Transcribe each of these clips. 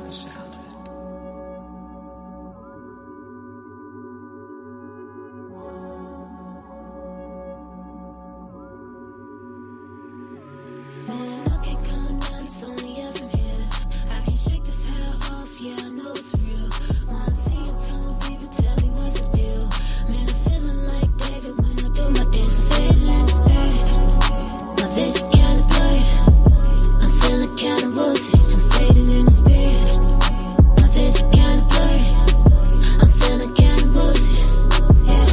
the sound of it. Man, I can't calm down, it's only up from here. I can't shake this hell off, yeah, I know it's real. When I'm seeing some people tell me what's the deal. Man, I'm feeling like David when I do my dance. I'm fading in the spirit. My vision kinda blurry. I'm feeling kinda woozy. I'm fading in the spirit. My vision kinda blurry. I'm feeling kinda woozy. Yeah.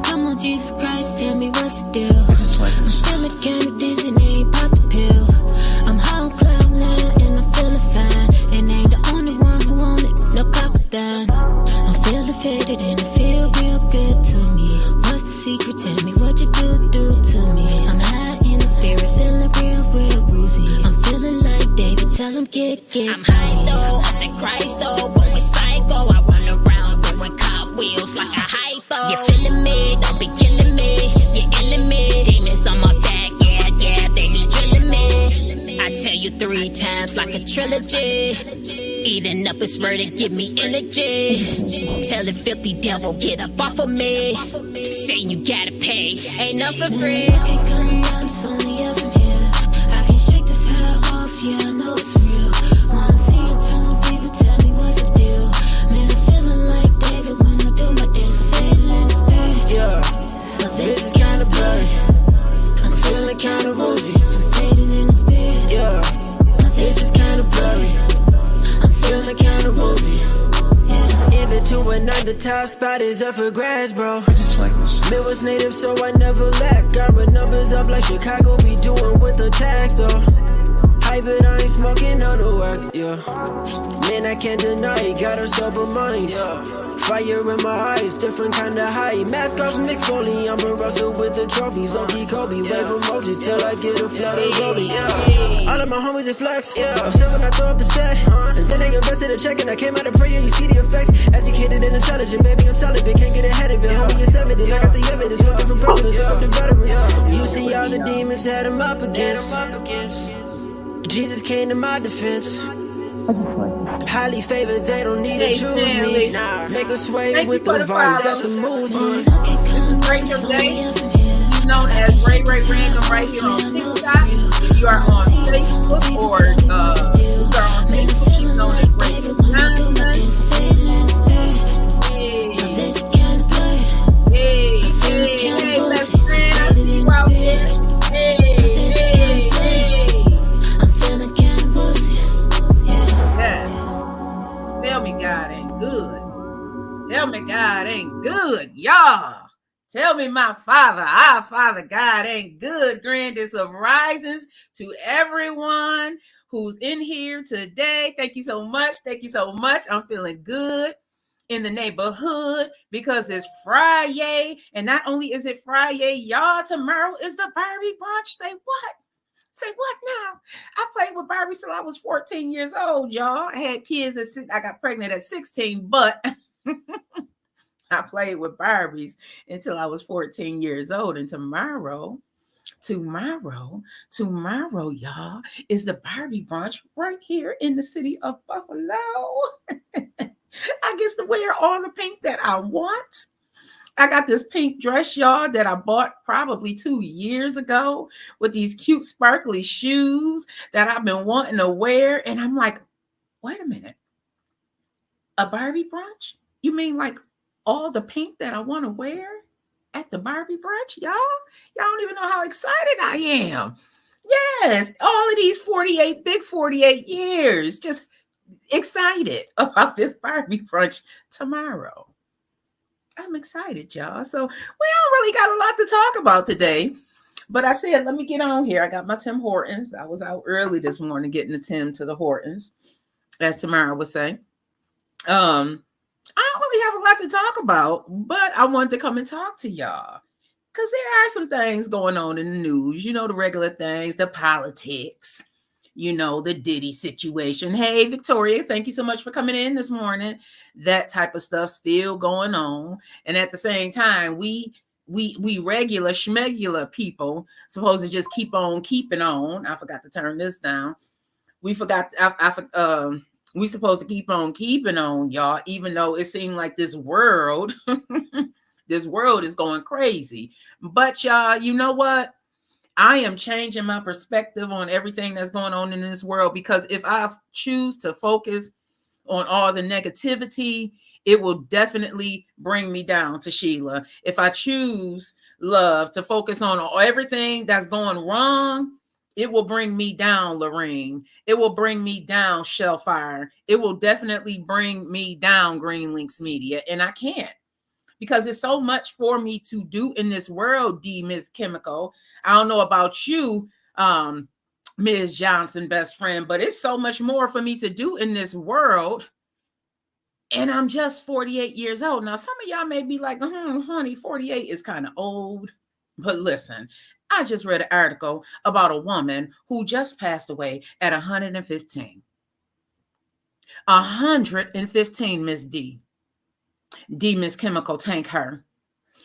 Come on, Jesus Christ, tell me what's the deal. I'm feeling kinda dizzy, and ain't pop the pill. I'm high on cloud nine and I'm feeling fine. And ain't the only one who want it, no copper. I'm feeling faded and it feel real good to me. What's the secret? Tell me what you do to me. I'm high in the spirit, feeling real woozy. I'm feeling like David, tell him get. I'm high though, off the Christ though, going psycho. I run around doing cartwheels like a hypo. You feeling me? Don't be killing me. You're killing me. Demons on my back, yeah, they be drilling me. I tell you 3 times like a trilogy. Eating up his word and give me energy. Tell the filthy devil, get up off of me. Saying you gotta pay, ain't nothing free. I can't come down, it's only up from here. I can't shake this hell off, yeah, I know it's real. When I'm seeing some people tell me what's the deal. Man, I'm feeling like David when I do my dance. I'm fading in the spirit. Yeah, My this vision is kinda blurry. I'm Feeling kinda woozy. I'm fading in the spirit. Yeah, My this vision is kinda blurry. I'm Feeling kinda woozy. yeah. Even to another top spot is up for grabs, bro. I just like the sound. Midwest native, so I never lack. Got my numbers up like Chicago be doing with the tax, though. Hype, but I ain't smoking on the wax, yeah. Man, I can't deny it, got a sober mind, yeah. Fire in my eyes, different kind of high. Mask off, Mick Foley, I'm a Russell with the trophies. Low-key Kobe, wave emojis till I get a flood of rolling, yeah. All of my homies they flex, yeah. I'm still when I throw up the set, and then they invested a check and I came out of prayer, you see the effects. Educated and intelligent, baby, I'm celibate, can't get ahead of it. Homie, it's evident, I got the evidence, no different presidents, up the veterans. You see all the demons that I'm up against. Jesus came to my defense. Highly favored, they don't need to choose me. Nah, make them sway Thank with you for the the vibes, follow. that's a movement. This is Rachel Day. He's known as Ray Random right here on TikTok. If you are on Facebook or you are on Facebook, she's known as Rachel Johnson. Hey, best friend, I see you out there. Hey. Yeah. Tell me God ain't good. Tell me God ain't good, y'all. Tell me my Father, our Father God ain't good. Grandest of risings to everyone who's in here today. Thank you so much. Thank you so much. I'm feeling good in the neighborhood because it's Friday. And not only is it Friday, y'all, tomorrow is the Barbie brunch. Say what? Say what now? I played with Barbies till I was 14 years old, y'all. I had kids I got pregnant at 16, but I played with Barbies until I was 14 years old. And tomorrow, y'all, is the Barbie brunch right here in the city of Buffalo. I get to wear all the pink that I want. I got this pink dress, y'all, that I bought probably 2 years ago with these cute sparkly shoes that I've been wanting to wear. And I'm like, wait a minute. A Barbie brunch? You mean like all the pink that I want to wear at the Barbie brunch? Y'all don't even know how excited I am. Yes, all of these 48 years, just excited about this Barbie brunch tomorrow. I'm excited, y'all. So we don't really got a lot to talk about today. But I said, let me get on here. I got my Tim Hortons. I was out early this morning getting the Tim to the Hortons, as Tamara would say. I don't really have a lot to talk about, but I wanted to come and talk to y'all because there are some things going on in the news. You know, the regular things, the politics, you know, the Diddy situation. Hey, Victoria, thank you so much for coming in this morning. That type of stuff still going on. And at the same time, we regular schmegular people supposed to just keep on keeping on. I forgot to turn this down. We supposed to keep on keeping on, y'all, even though it seemed like this world, this world is going crazy. But y'all, you know what? I am changing my perspective on everything that's going on in this world, because if I choose to focus on all the negativity, it will definitely bring me down, to Sheila. If I choose love, to focus on everything that's going wrong, it will bring me down, Lorraine. It will bring me down, Shellfire. It will definitely bring me down, Green Links Media. And I can't, because it's so much for me to do in this world, D Miss Chemical. I don't know about you, Ms. Johnson, best friend, but it's so much more for me to do in this world. And I'm just 48 years old. Now, some of y'all may be like, honey, 48 is kind of old. But listen, I just read an article about a woman who just passed away at 115. 115, Miss D. D Miss Chemical, thank her.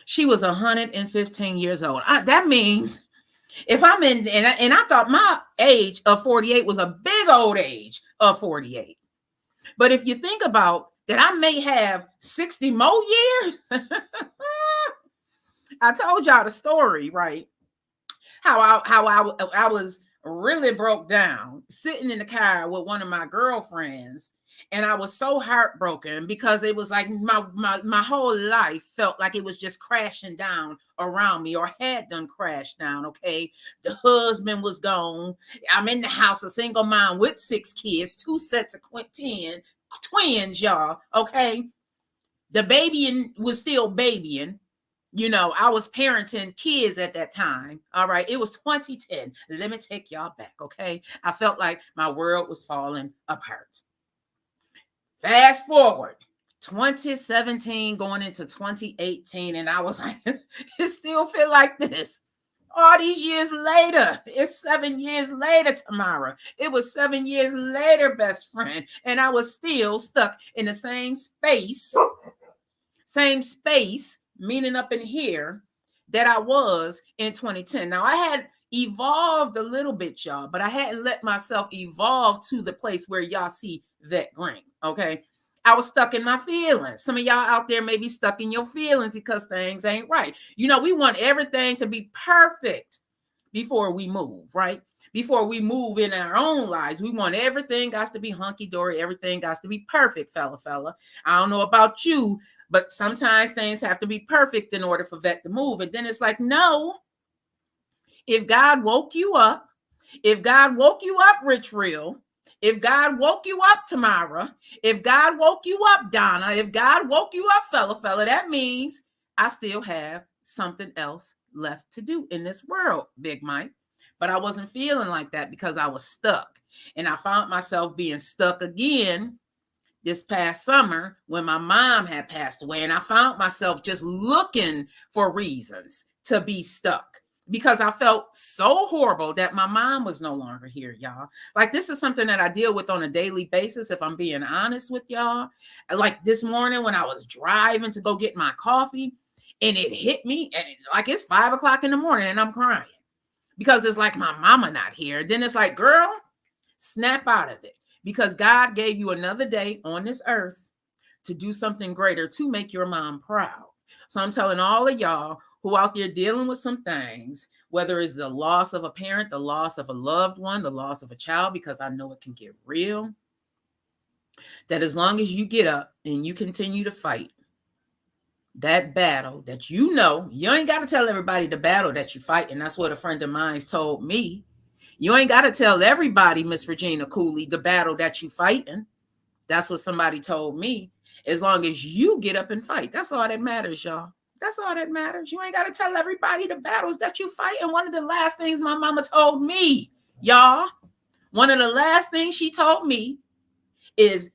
She was 115 years old. That means if I'm in, and I thought my age of 48 was a big old age of 48. But if you think about that, I may have 60 more years. I told y'all the story, right? How I was really broke down sitting in the car with one of my girlfriends, and I was so heartbroken because it was like my whole life felt like it was just crashing down around me, or had done crashed down. Okay, the husband was gone. I'm in the house, a single mom with 6 kids, 2 sets of twins, y'all. Okay, the baby was still babying. You know, I was parenting kids at that time. All right. It was 2010. Let me take y'all back. Okay. I felt like my world was falling apart. Fast forward 2017 going into 2018. And I was like, it still feel like this. All these years later, it's 7 years later, Tamara. It was 7 years later, best friend. And I was still stuck in the same space, meaning up in here, that I was in 2010. Now, I had evolved a little bit, y'all, but I hadn't let myself evolve to the place where y'all see VETTE Green, okay? I was stuck in my feelings. Some of y'all out there may be stuck in your feelings because things ain't right. You know, we want everything to be perfect before we move, right? Before we move in our own lives, we want everything got to be hunky-dory. Everything got to be perfect, fella. I don't know about you, but sometimes things have to be perfect in order for VETTE to move. And then it's like, no, if God woke you up, Rich Real, if God woke you up, Tamara, if God woke you up, Donna, if God woke you up, fella, that means I still have something else left to do in this world, Big Mike. But I wasn't feeling like that because I was stuck. And I found myself being stuck again this past summer when my mom had passed away. And I found myself just looking for reasons to be stuck because I felt so horrible that my mom was no longer here, y'all. Like, this is something that I deal with on a daily basis, if I'm being honest with y'all. Like this morning when I was driving to go get my coffee, and it hit me, and like it's 5 o'clock in the morning and I'm crying because it's like my mama not here. Then it's like, girl, snap out of it. Because God gave you another day on this earth to do something greater, to make your mom proud. So I'm telling all of y'all who out there dealing with some things, whether it's the loss of a parent, the loss of a loved one, the loss of a child, because I know it can get real, that as long as you get up and you continue to fight that battle that you know, you ain't got to tell everybody the battle that you fight. And that's what a friend of mine told me. You ain't got to tell everybody, Miss Regina Cooley, the battle that you fighting. That's what somebody told me. As long as you get up and fight, that's all that matters, y'all. That's all that matters. You ain't got to tell everybody the battles that you fight. And one of the last things my mama told me, y'all, one of the last things she told me is,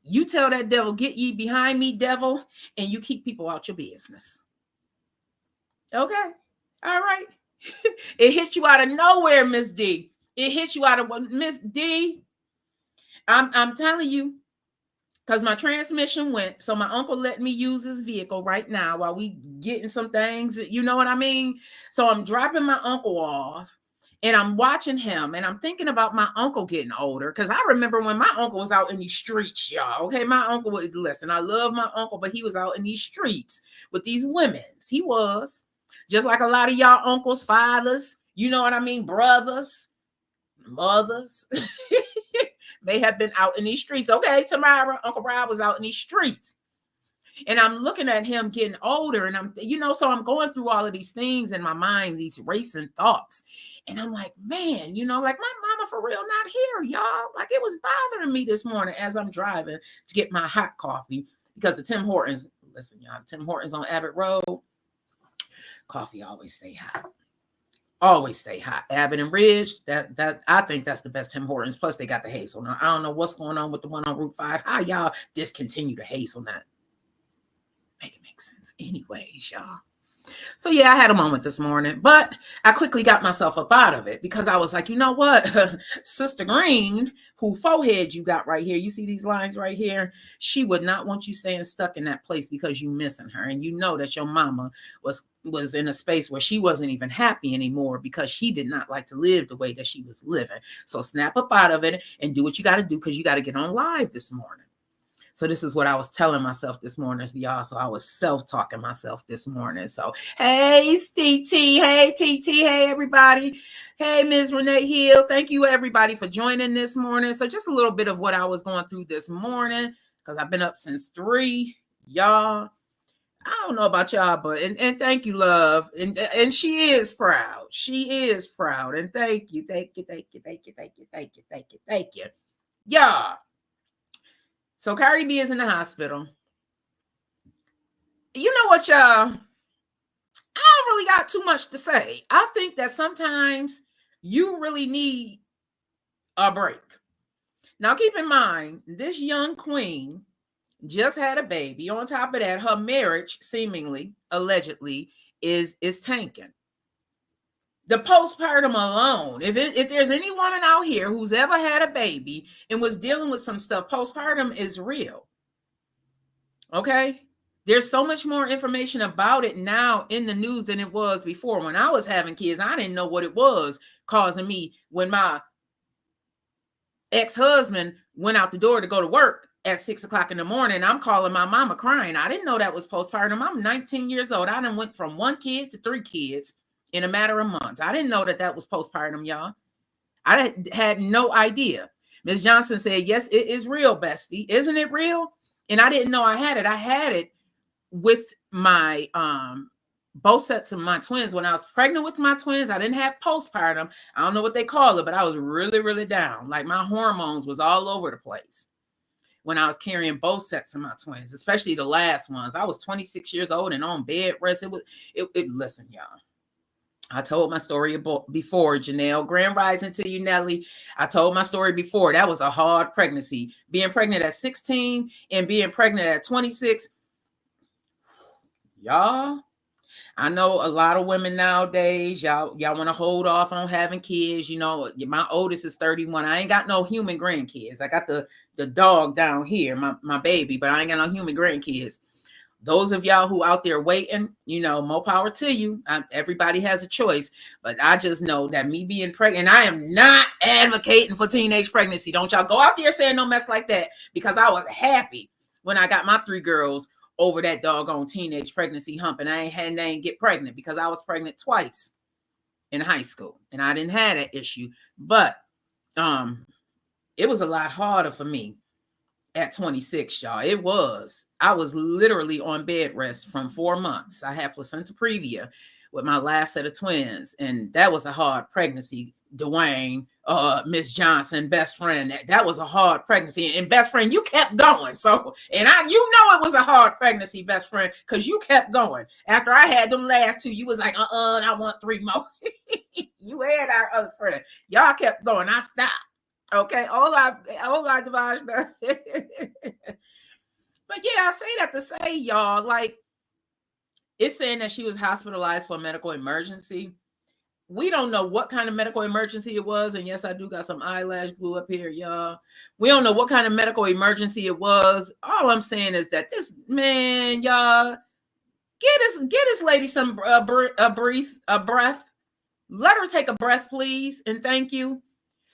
you tell that devil, get ye behind me, devil, and you keep people out your business. Okay. All right. It hit you out of nowhere, Miss D. It hit you out of Miss D. I'm telling you, because my transmission went. So my uncle let me use his vehicle right now while we getting some things. You know what I mean? So I'm dropping my uncle off. And I'm watching him and I'm thinking about my uncle getting older. Cause I remember when my uncle was out in these streets, y'all. Okay. My uncle was, listen, I love my uncle, but he was out in these streets with these women. He was just like a lot of y'all uncles, fathers, you know what I mean? Brothers, mothers may have been out in these streets. Okay. Tamara, Uncle Rob was out in these streets. And I'm looking at him getting older and I'm, so I'm going through all of these things in my mind, these racing thoughts. And I'm like, man, like my mama for real not here, y'all. Like it was bothering me this morning as I'm driving to get my hot coffee because the Tim Hortons, listen, y'all, Tim Hortons on Abbott Road, coffee always stay hot. Always stay hot. Abbott and Ridge, that I think that's the best Tim Hortons. Plus they got the hazelnut. I don't know what's going on with the one on Route 5. How y'all discontinue the hazelnut? Make it make sense. Anyways, y'all. So yeah, I had a moment this morning, but I quickly got myself up out of it because I was like, you know what? Sister Green, who forehead you got right here, you see these lines right here? She would not want you staying stuck in that place because you missing her. And you know that your mama was in a space where she wasn't even happy anymore because she did not like to live the way that she was living. So snap up out of it and do what you got to do because you got to get on live this morning. So this is what I was telling myself this morning, y'all. So I was self-talking myself this morning. So, hey, TT. Hey, TT. Hey, everybody. Hey, Ms. Renee Hill. Thank you, everybody, for joining this morning. So just a little bit of what I was going through this morning because I've been up since 3. Y'all, I don't know about y'all, but and thank you, love. And she is proud. She is proud. And thank you. Thank you. Thank you. Thank you. Thank you. Thank you. Thank you. Thank you. Y'all. So Cardi B is in the hospital. You know what, y'all? I don't really got too much to say. I think that sometimes you really need a break. Now, keep in mind, this young queen just had a baby. On top of that, her marriage, seemingly, allegedly, is tanking. The postpartum alone, if there's any woman out here who's ever had a baby and was dealing with some stuff, postpartum is real. Okay? There's so much more information about it now in the news than it was before. When I was having kids, I didn't know what it was causing me when my ex-husband went out the door to go to work at 6 o'clock in the morning. I'm calling my mama crying. I didn't know that was postpartum. I'm 19 years old. I done went from 1 kid to 3 kids in a matter of months. I didn't know that was postpartum, y'all. I had no idea. Ms. Johnson said, yes, it is real, bestie. Isn't it real? And I didn't know I had it. I had it with my, both sets of my twins. When I was pregnant with my twins, I didn't have postpartum. I don't know what they call it, but I was really, really down. Like my hormones was all over the place when I was carrying both sets of my twins, especially the last ones. I was 26 years old and on bed rest. Listen, y'all. I told my story before, Janelle. Grand rising to you, Nelly. I told my story before. That was a hard pregnancy. Being pregnant at 16 and being pregnant at 26. Y'all, I know a lot of women nowadays, y'all want to hold off on having kids. You know, my oldest is 31. I ain't got no human grandkids. I got the dog down here, my baby, but I ain't got no human grandkids. Those of y'all who out there waiting, more power to you. Everybody has a choice, but I just know that me being pregnant, I am not advocating for teenage pregnancy. Don't y'all go out there saying no mess like that, because I was happy when I got my 3 girls over that doggone teenage pregnancy hump, and I ain't get pregnant because I was pregnant twice in high school and I didn't have that issue. But it was a lot harder for me at 26, y'all. I was literally on bed rest from 4 months. I had placenta previa with my last set of twins, and that was a hard pregnancy. Dwayne, Miss Johnson, best friend, that was a hard pregnancy. And best friend, you kept going. So, and it was a hard pregnancy, best friend, because you kept going. After I had them last 2, you was like, I want 3 more. You had our other friend. Y'all kept going. I stopped. Okay, all I devised. But yeah, I say that to say, y'all, like, it's saying that she was hospitalized for a medical emergency. We don't know what kind of medical emergency it was. And yes, I do got some eyelash glue up here, y'all. We don't know what kind of medical emergency it was. All I'm saying is that this man, y'all, get this lady some breath. Let her take a breath, please, and thank you.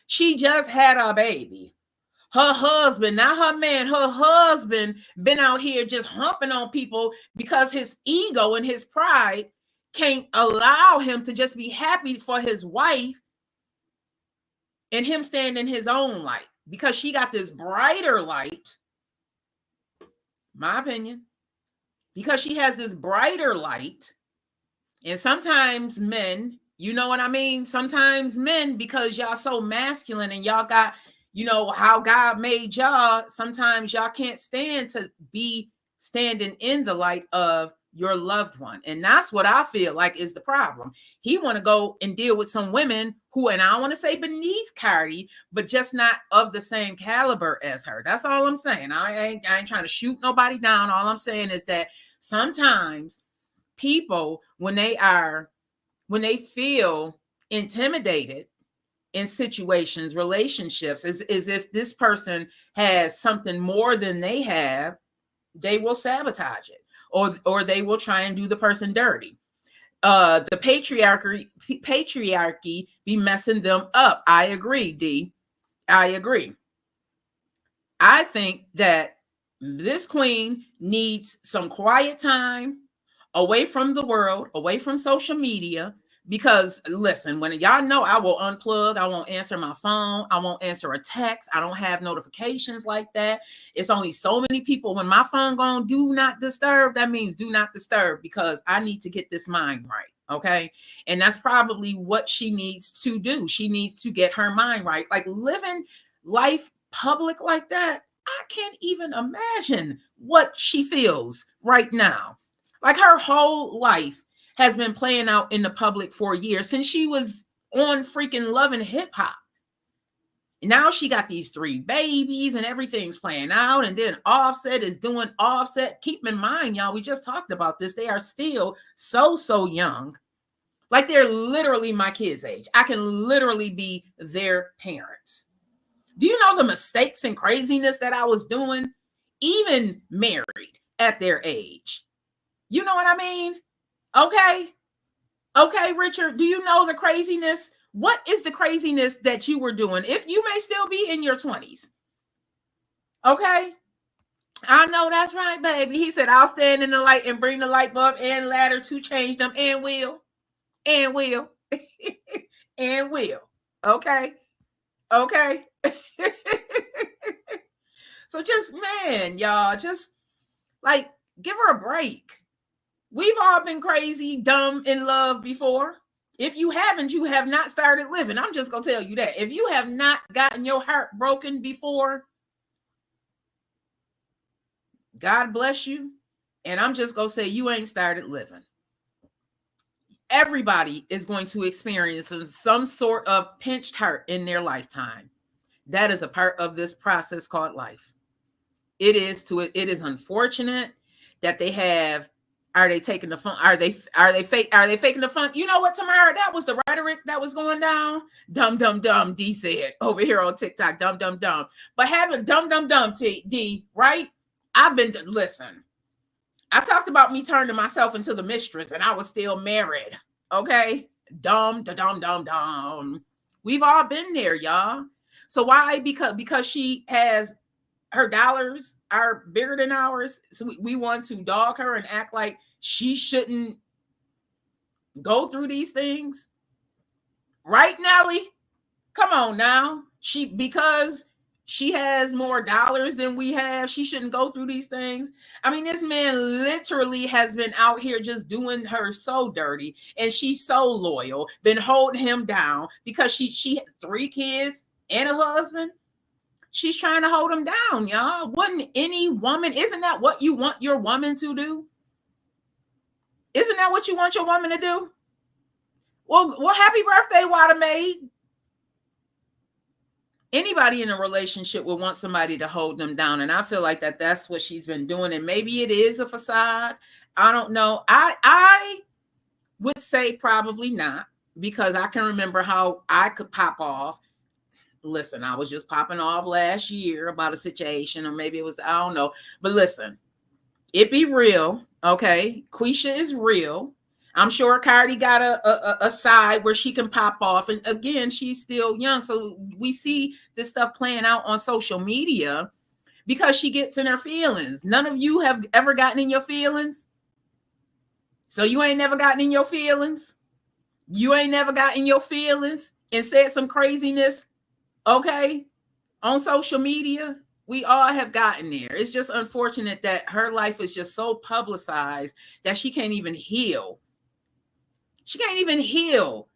She just had a baby. Her husband, not her man, her husband been out here just humping on people because his ego and his pride can't allow him to just be happy for his wife and him stand in his own light because she got this brighter light, my opinion, because she has this brighter light. And sometimes men, you know what I mean? Sometimes men, because y'all so masculine and y'all got, you know, how God made y'all, sometimes y'all can't stand to be standing in the light of your loved one. And that's what I feel like is the problem. He want to go and deal with some women who, and I don't want to say beneath Cardi, but just not of the same caliber as her. That's all I'm saying. I ain't trying to shoot nobody down. All I'm saying is that sometimes people, when they feel intimidated in situations, relationships, as if this person has something more than they have, they will sabotage it, or they will try and do the person dirty. The patriarchy be messing them up. I agree, D. I agree. I think that this queen needs some quiet time away from the world, away from social media. Because listen, when y'all know I will unplug, I won't answer my phone, I won't answer a text, I don't have notifications like that. It's only so many people. When my phone going do not disturb, that means do not disturb, because I need to get this mind right. Okay. And that's probably what she needs to do. She needs to get her mind right. Like living life public like that, I can't even imagine what she feels right now. Like her whole life has been playing out in the public for years, since she was on freaking Love and Hip Hop. Now she got these 3 babies and everything's playing out. And then Offset is doing Offset. Keep in mind, y'all, we just talked about this. They are still so young. Like they're literally my kids' age. I can literally be their parents. Do you know the mistakes and craziness that I was doing, even married at their age? You know what I mean? Okay, Richard, do you know the craziness? What is the craziness that you were doing? If you may still be in your 20s. Okay. I know that's right, baby. He said, I'll stand in the light and bring the light bulb and ladder to change them, and will. And will. And will. Okay. So just, man, y'all, just like give her a break. We've all been crazy, dumb, in love before. If you haven't, you have not started living. I'm just going to tell you that. If you have not gotten your heart broken before, God bless you. And I'm just going to say you ain't started living. Everybody is going to experience some sort of pinched heart in their lifetime. That is a part of this process called life. It is unfortunate that they have. Are they taking the fun? Are they faking the fun? You know what, Tamara? That was the rhetoric that was going down. Dumb, D said over here on TikTok. Dumb. But having dumb, D, right? Listen. I talked about me turning myself into the mistress and I was still married. Okay? Dumb. We've all been there, y'all. So why? Because she has her dollars are bigger than ours. So we want to dog her and act like she shouldn't go through these things. Right, Nelly? Come on now. Because she has more dollars than we have, she shouldn't go through these things. I mean, this man literally has been out here just doing her so dirty, and she's so loyal, been holding him down because she has 3 kids and a husband. She's trying to hold him down, y'all. Wouldn't any woman, isn't that what you want your woman to do? Isn't that what you want your woman to do? Well, happy birthday, Water Maid. Anybody in a relationship would want somebody to hold them down. And I feel like that's what she's been doing. And maybe it is a facade. I don't know. I would say probably not, because I can remember how I could pop off. Listen, I was just popping off last year about a situation, or maybe it was, I don't know. But listen, it be real, okay? Quisha is real. I'm sure Cardi got a side where she can pop off. And again, she's still young. So we see this stuff playing out on social media because she gets in her feelings. None of you have ever gotten in your feelings. So you ain't never gotten in your feelings. You ain't never gotten in your feelings and said some craziness, okay, on social media. We all have gotten there. It's just unfortunate that her life is just so publicized that she can't even heal. She can't even heal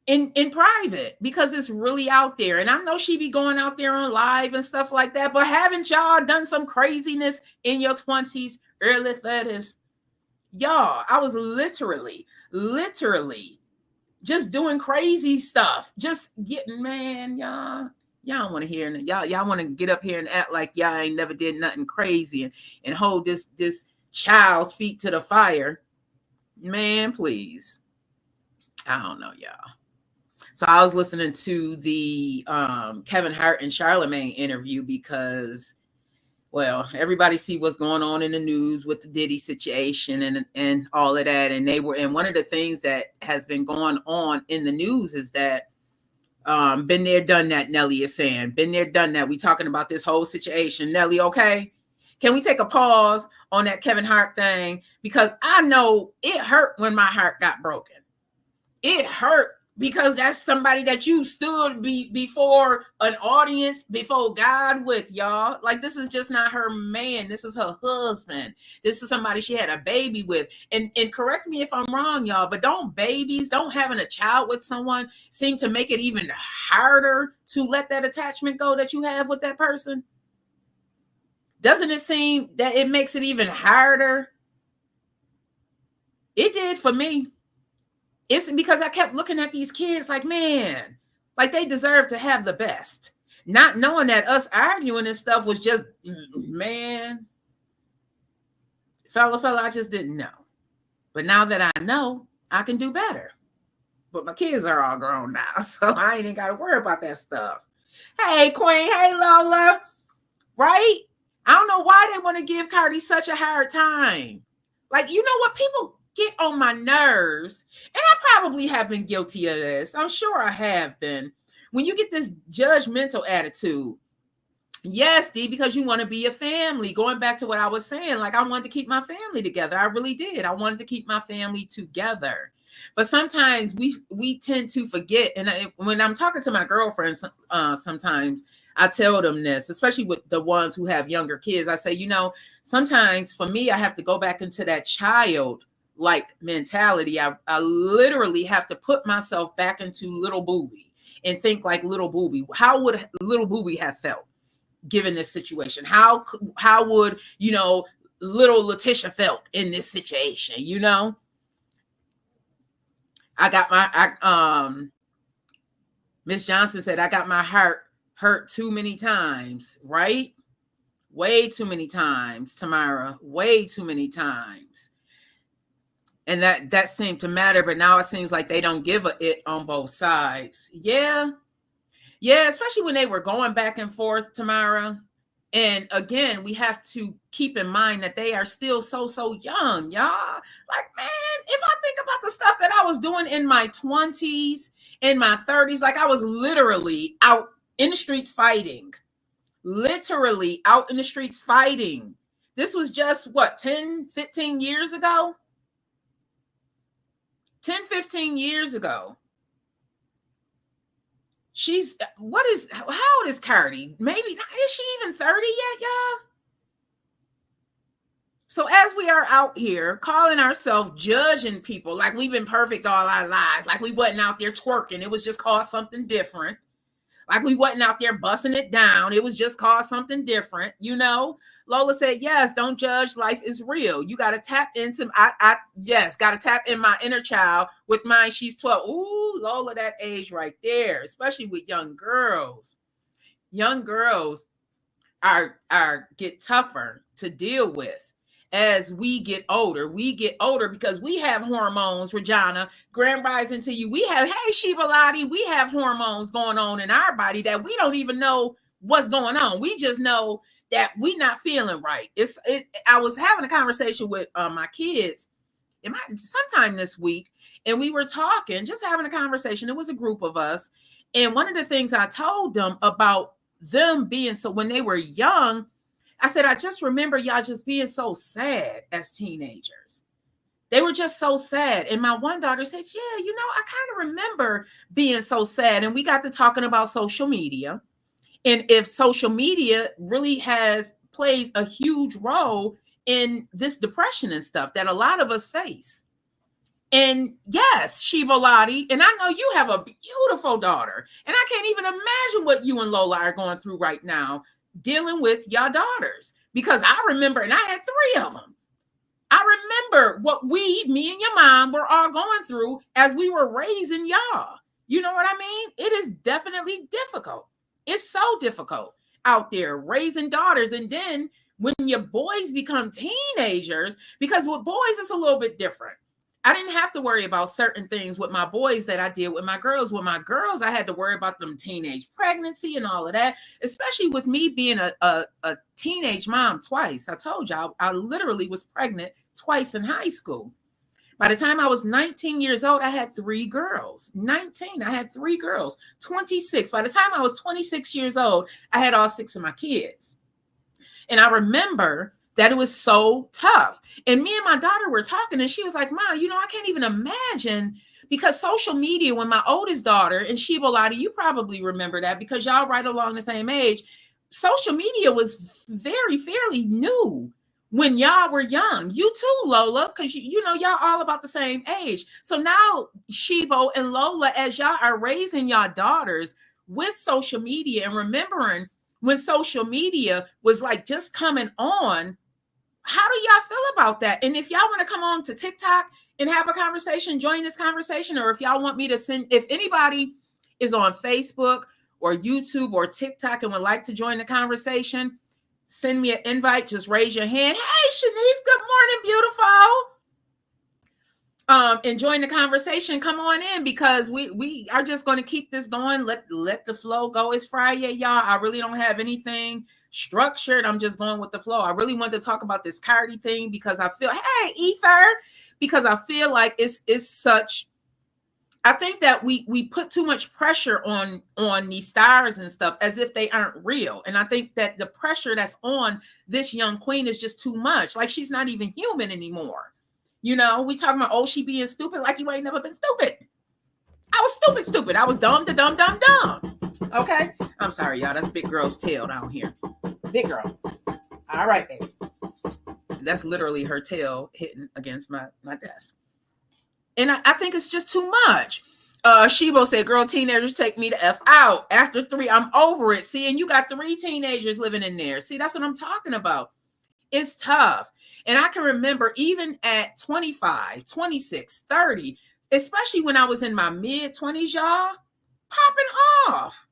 in private because it's really out there. And I know she be going out there on live and stuff like that, but haven't y'all done some craziness in your 20s, early 30s? Y'all, I was literally just doing crazy stuff. Just getting, man, y'all don't want to hear it. Y'all want to get up here and act like y'all ain't never did nothing crazy and hold this child's feet to the fire. Man, please. I don't know, y'all. So I was listening to the Kevin Hart and Charlamagne interview because, well, everybody see what's going on in the news with the Diddy situation and all of that. And one of the things that has been going on in the news is that been there, done that, Nelly is saying. Been there, done that. We talking about this whole situation. Nelly, okay? Can we take a pause on that Kevin Hart thing? Because I know it hurt when my heart got broken. It hurt because that's somebody that you stood before an audience, before God with, y'all. Like, this is just not her man. This is her husband. This is somebody she had a baby with. And correct me if I'm wrong, y'all, but don't having a child with someone seem to make it even harder to let that attachment go that you have with that person? Doesn't it seem that it makes it even harder? It did for me. It's because I kept looking at these kids like, man, like they deserve to have the best. Not knowing that us arguing and stuff was just, man, fella, I just didn't know. But now that I know, I can do better. But my kids are all grown now, so I ain't even got to worry about that stuff. Hey, Queen. Hey, Lola. Right? I don't know why they want to give Cardi such a hard time. Like, you know what? People get on my nerves, and I probably have been guilty of this. I'm sure I have been. When you get this judgmental attitude, yes, D, because you want to be a family. Going back to what I was saying, like I wanted to keep my family together. I really did. I wanted to keep my family together. But sometimes we tend to forget. And when I'm talking to my girlfriends, sometimes I tell them this, especially with the ones who have younger kids. I say, you know, sometimes for me, I have to go back into that child like mentality. I literally have to put myself back into little Booby and think like little Booby. How would little Booby have felt given this situation? How would, you know, little Letitia felt in this situation? You know, Miss Johnson said, I got my heart hurt too many times, right? Way too many times, Tamara, way too many times. And that seemed to matter, but now it seems like they don't give a it on both sides. Yeah, especially when they were going back and forth, Tamara. And again, we have to keep in mind that they are still so young, y'all. Like, man, if I think about the stuff that I was doing in my 20s, in my 30s, like I was literally out in the streets fighting. Literally out in the streets fighting. This was just, what, 10, 15 years ago? 10, 15 years ago. How old is Cardi? Maybe, is she even 30 yet, y'all? So as we are out here calling ourselves judging people like we've been perfect all our lives, like we wasn't out there twerking, it was just called something different. Like we wasn't out there busting it down, it was just called something different, you know? Lola said, yes, don't judge, life is real. You got to tap into, got to tap in my inner child with mine. She's 12. Ooh, Lola, that age right there, especially with young girls. Young girls get tougher to deal with as we get older. We get older because we have hormones, Regina, grand rising to you. Hey, Sheba Lottie, we have hormones going on in our body that we don't even know what's going on. We just know that we're not feeling right. I was having a conversation with my kids sometime this week, and we were talking, just having a conversation. It was a group of us. And one of the things I told them about them being so, when they were young, I said, I just remember y'all just being so sad as teenagers. They were just so sad. And my one daughter said, yeah, you know, I kind of remember being so sad. And we got to talking about social media. And if social media really plays a huge role in this depression and stuff that a lot of us face. And yes, Sheba Lottie, and I know you have a beautiful daughter, and I can't even imagine what you and Lola are going through right now, dealing with your daughters, because I remember, and I had 3 of them. I remember what me and your mom were all going through as we were raising y'all. You know what I mean? It is definitely difficult. It's so difficult out there raising daughters. And then when your boys become teenagers, because with boys, it's a little bit different. I didn't have to worry about certain things with my boys that I did with my girls. With my girls, I had to worry about them teenage pregnancy and all of that, especially with me being a teenage mom twice. I told y'all, I literally was pregnant twice in high school. By the time I was 19 years old, I had 3 girls. 19, I had 3 girls. 26, by the time I was 26 years old, I had all 6 of my kids. And I remember that it was so tough. And me and my daughter were talking, and she was like, Mom, you know, I can't even imagine, because social media, when my oldest daughter, and Sheba Lottie, you probably remember that because y'all right along the same age, social media was fairly new when y'all were young. You too, Lola, because you know, y'all all about the same age. So now Sheba and Lola, as y'all are raising y'all daughters with social media and remembering when social media was like just coming on, how do y'all feel about that? And if y'all want to come on to TikTok and have a conversation, join this conversation, or if y'all want me to if anybody is on Facebook or YouTube or TikTok and would like to join the conversation, send me an invite. Just raise your hand. Hey, Shanice, good morning, beautiful. And join the conversation. Come on in, because we are just going to keep this going. Let the flow go. It's Friday, y'all. I really don't have anything structured. I'm just going with the flow. I really wanted to talk about this Cardi thing because I feel, hey, Ether, because I feel like it's such. I think that we put too much pressure on these stars and stuff as if they aren't real. And I think that the pressure that's on this young queen is just too much. Like, she's not even human anymore. You know, we talking about, oh, she being stupid, like you ain't never been stupid. I was stupid. I was dumb. Okay? I'm sorry, y'all. That's big girl's tail down here. Big girl. All right, baby. That's literally her tail hitting against my desk. And I think it's just too much. Shebo said, girl, teenagers take me the F out. After 3, I'm over it. See, and you got 3 teenagers living in there. See, that's what I'm talking about. It's tough. And I can remember even at 25, 26, 30, especially when I was in my mid-20s, y'all, popping off.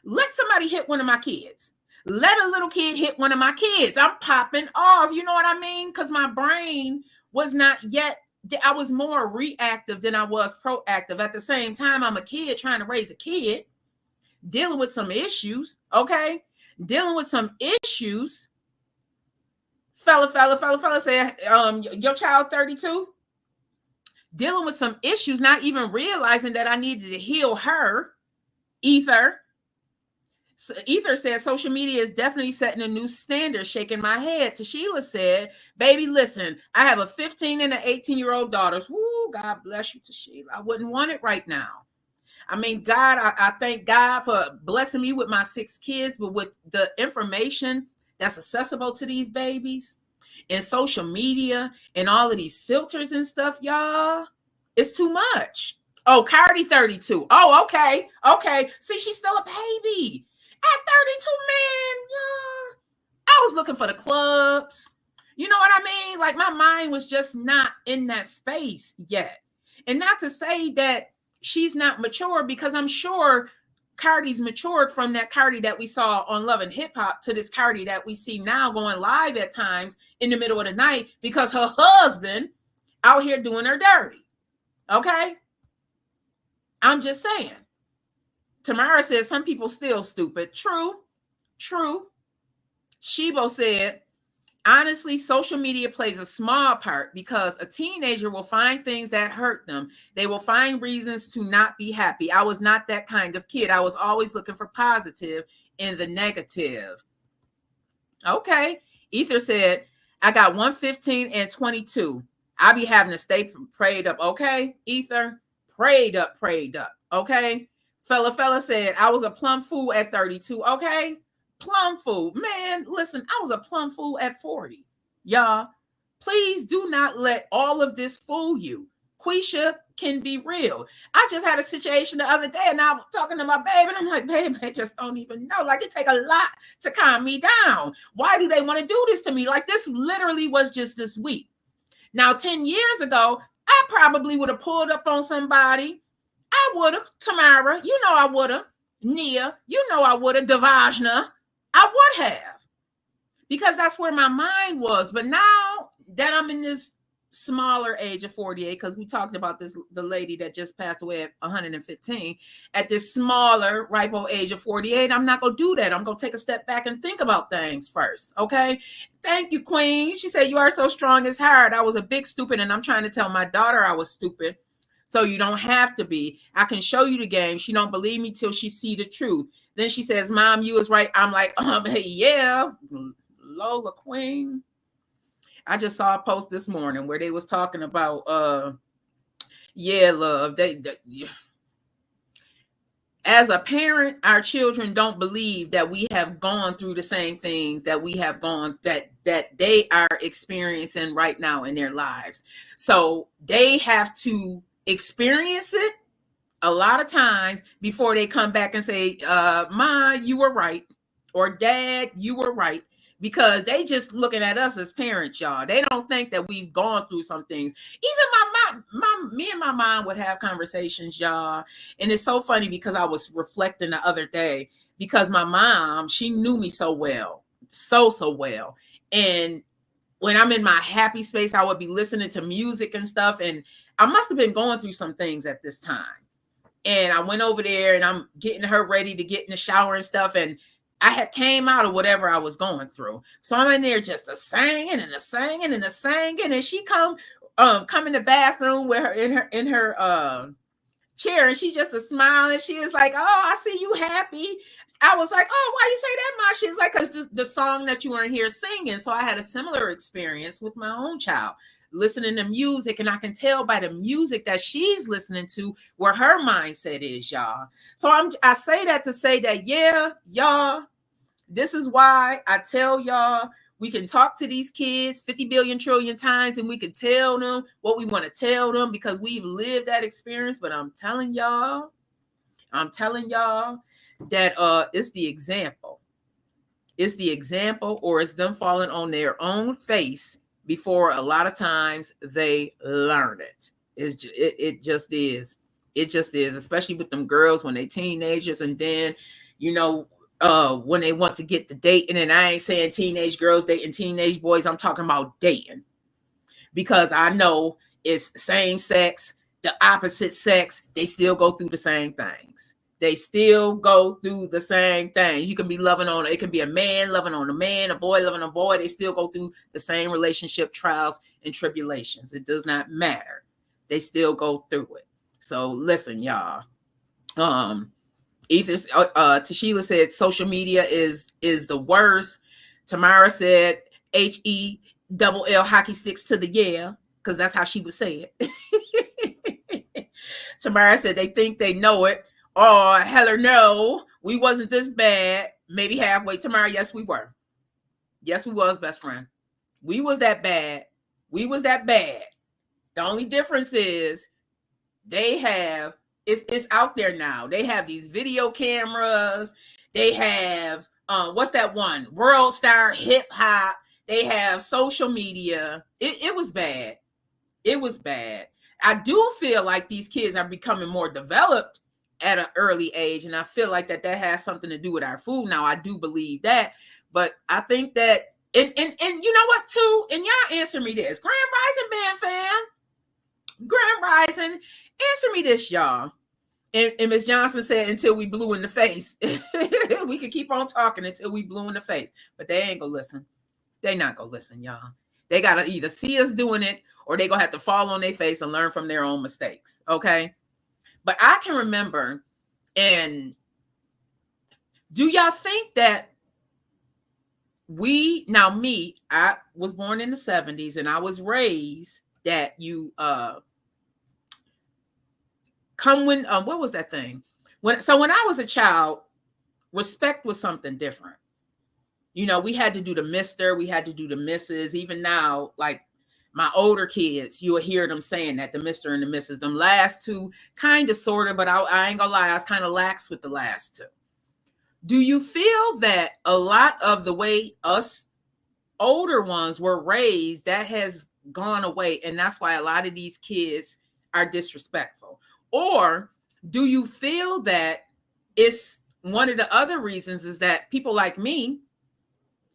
Let somebody hit one of my kids. Let a little kid hit one of my kids. I'm popping off. You know what I mean? Because my brain was not yet, I was more reactive than I was proactive. At the same time, I'm a kid trying to raise a kid, dealing with some issues, okay? Dealing with some issues. Fella said, your child 32? Dealing with some issues, not even realizing that I needed to heal her. Ether said, social media is definitely setting a new standard, shaking my head. Tashila said, baby, listen, I have a 15 and an 18-year-old daughters. Woo, God bless you, Tashila. I wouldn't want it right now. I mean, God, I thank God for blessing me with my 6 kids, but with the information that's accessible to these babies and social media and all of these filters and stuff, y'all, it's too much. Oh, Cardi 32. Oh, okay. See, she's still a baby. At 32, man, I was looking for the clubs. You know what I mean? Like, my mind was just not in that space yet. And not to say that she's not mature, because I'm sure Cardi's matured from that Cardi that we saw on Love and Hip Hop to this Cardi that we see now going live at times in the middle of the night because her husband out here doing her dirty. Okay? I'm just saying. Tamara says some people still stupid. True. Shebo said, Honestly, social media plays a small part because a teenager will find things that hurt them. They will find reasons to not be happy. I was not that kind of kid. I was always looking for positive in the negative. Okay. Ether said, I got 115 and 22. I be having to stay prayed up. Okay, Ether, prayed up. Okay. Fella said, I was a plum fool at 32. Okay. Plum fool. Man, listen, I was a plum fool at 40. Y'all, please do not let all of this fool you. Quisha can be real. I just had a situation the other day and I was talking to my babe and I'm like, babe, I just don't even know. Like, it take a lot to calm me down. Why do they want to do this to me? Like, this literally was just this week. Now, 10 years ago, I probably would have pulled up on somebody. I would have. Tamara, you know I would have. Nia, you know I would have. Devajna, I would have. Because that's where my mind was. But now that I'm in this smaller age of 48, because we talked about this, the lady that just passed away at 115, at this smaller, ripe old age of 48, I'm not going to do that. I'm going to take a step back and think about things first. Okay. Thank you, Queen. She said, you are so strong, it's hard. I was a big stupid, and I'm trying to tell my daughter I was stupid. So you don't have to be. I can show you the game. She don't believe me till she see the truth. Then she says, Mom, you was right. I'm like, yeah, Lola Queen. I just saw a post this morning where they was talking about, yeah, love. They as a parent, our children don't believe that we have gone through the same things that we have gone, that they are experiencing right now in their lives. So they have to experience it a lot of times before they come back and say, Ma, you were right, or Dad, you were right. Because they just looking at us as parents, y'all. They don't think that we've gone through some things. Even me and my mom would have conversations, y'all. And it's so funny because I was reflecting the other day because my mom, she knew me so well, so well. And when I'm in my happy space, I would be listening to music and stuff. And I must have been going through some things at this time. And I went over there and I'm getting her ready to get in the shower and stuff. And I had came out of whatever I was going through. So I'm in there just a singing. And she come in the bathroom with her in her chair, and she just a smile, and she is like, oh, I see you happy. I was like, oh, why you say that, Ma? She's like, because the song that you were in here singing. So I had a similar experience with my own child, listening to music, and I can tell by the music that she's listening to where her mindset is, y'all. So I say that to say that, yeah, y'all, this is why I tell y'all, we can talk to these kids 50 billion trillion times and we can tell them what we want to tell them because we've lived that experience. But I'm telling y'all that it's the example. It's the example, or it's them falling on their own face before a lot of times they learn it. It just is. It just is, especially with them girls when they teenagers, and then, you know, when they want to get the dating, and I ain't saying teenage girls dating teenage boys, I'm talking about dating, because I know it's same sex, the opposite sex, they still go through the same things. They still go through the same thing. You can be loving on, it can be a man loving on a man, a boy loving on a boy. They still go through the same relationship trials and tribulations. It does not matter. They still go through it. So listen, y'all. Tashila said social media is the worst. Tamara said HELL hockey sticks to the yeah, because that's how she would say it. Tamara said they think they know it. Oh, hell or no, we wasn't this bad. Maybe halfway. Tamara, yes, we were. Yes, we was, best friend. We was that bad. We was that bad. The only difference is they have, it's out there now. They have these video cameras. They have, what's that one? World Star Hip Hop. They have social media. It was bad. It was bad. I do feel like these kids are becoming more developed at an early age. And I feel like that has something to do with our food. Now, I do believe that. But I think that, and you know what, too? And y'all answer me this. Grand Rising Band fam. Grand Rising. Answer me this, y'all. And Ms. Johnson said, until we blue in the face. We could keep on talking until we blue in the face. But they ain't gonna listen. They not gonna listen, y'all. They gotta either see us doing it or they gonna have to fall on their face and learn from their own mistakes. Okay. But I can remember, and do y'all think that I was born in the 70s and I was raised that you come when what was that thing? When I was a child, respect was something different. You know, we had to do the Mr., we had to do the Mrs. Even now, like my older kids, you'll hear them saying that, the Mr. and the Mrs. Them last two, kind of, sort of, but I ain't gonna lie, I was kind of lax with the last two. Do you feel that a lot of the way us older ones were raised, that has gone away, and that's why a lot of these kids are disrespectful? Or do you feel that it's one of the other reasons is that people like me,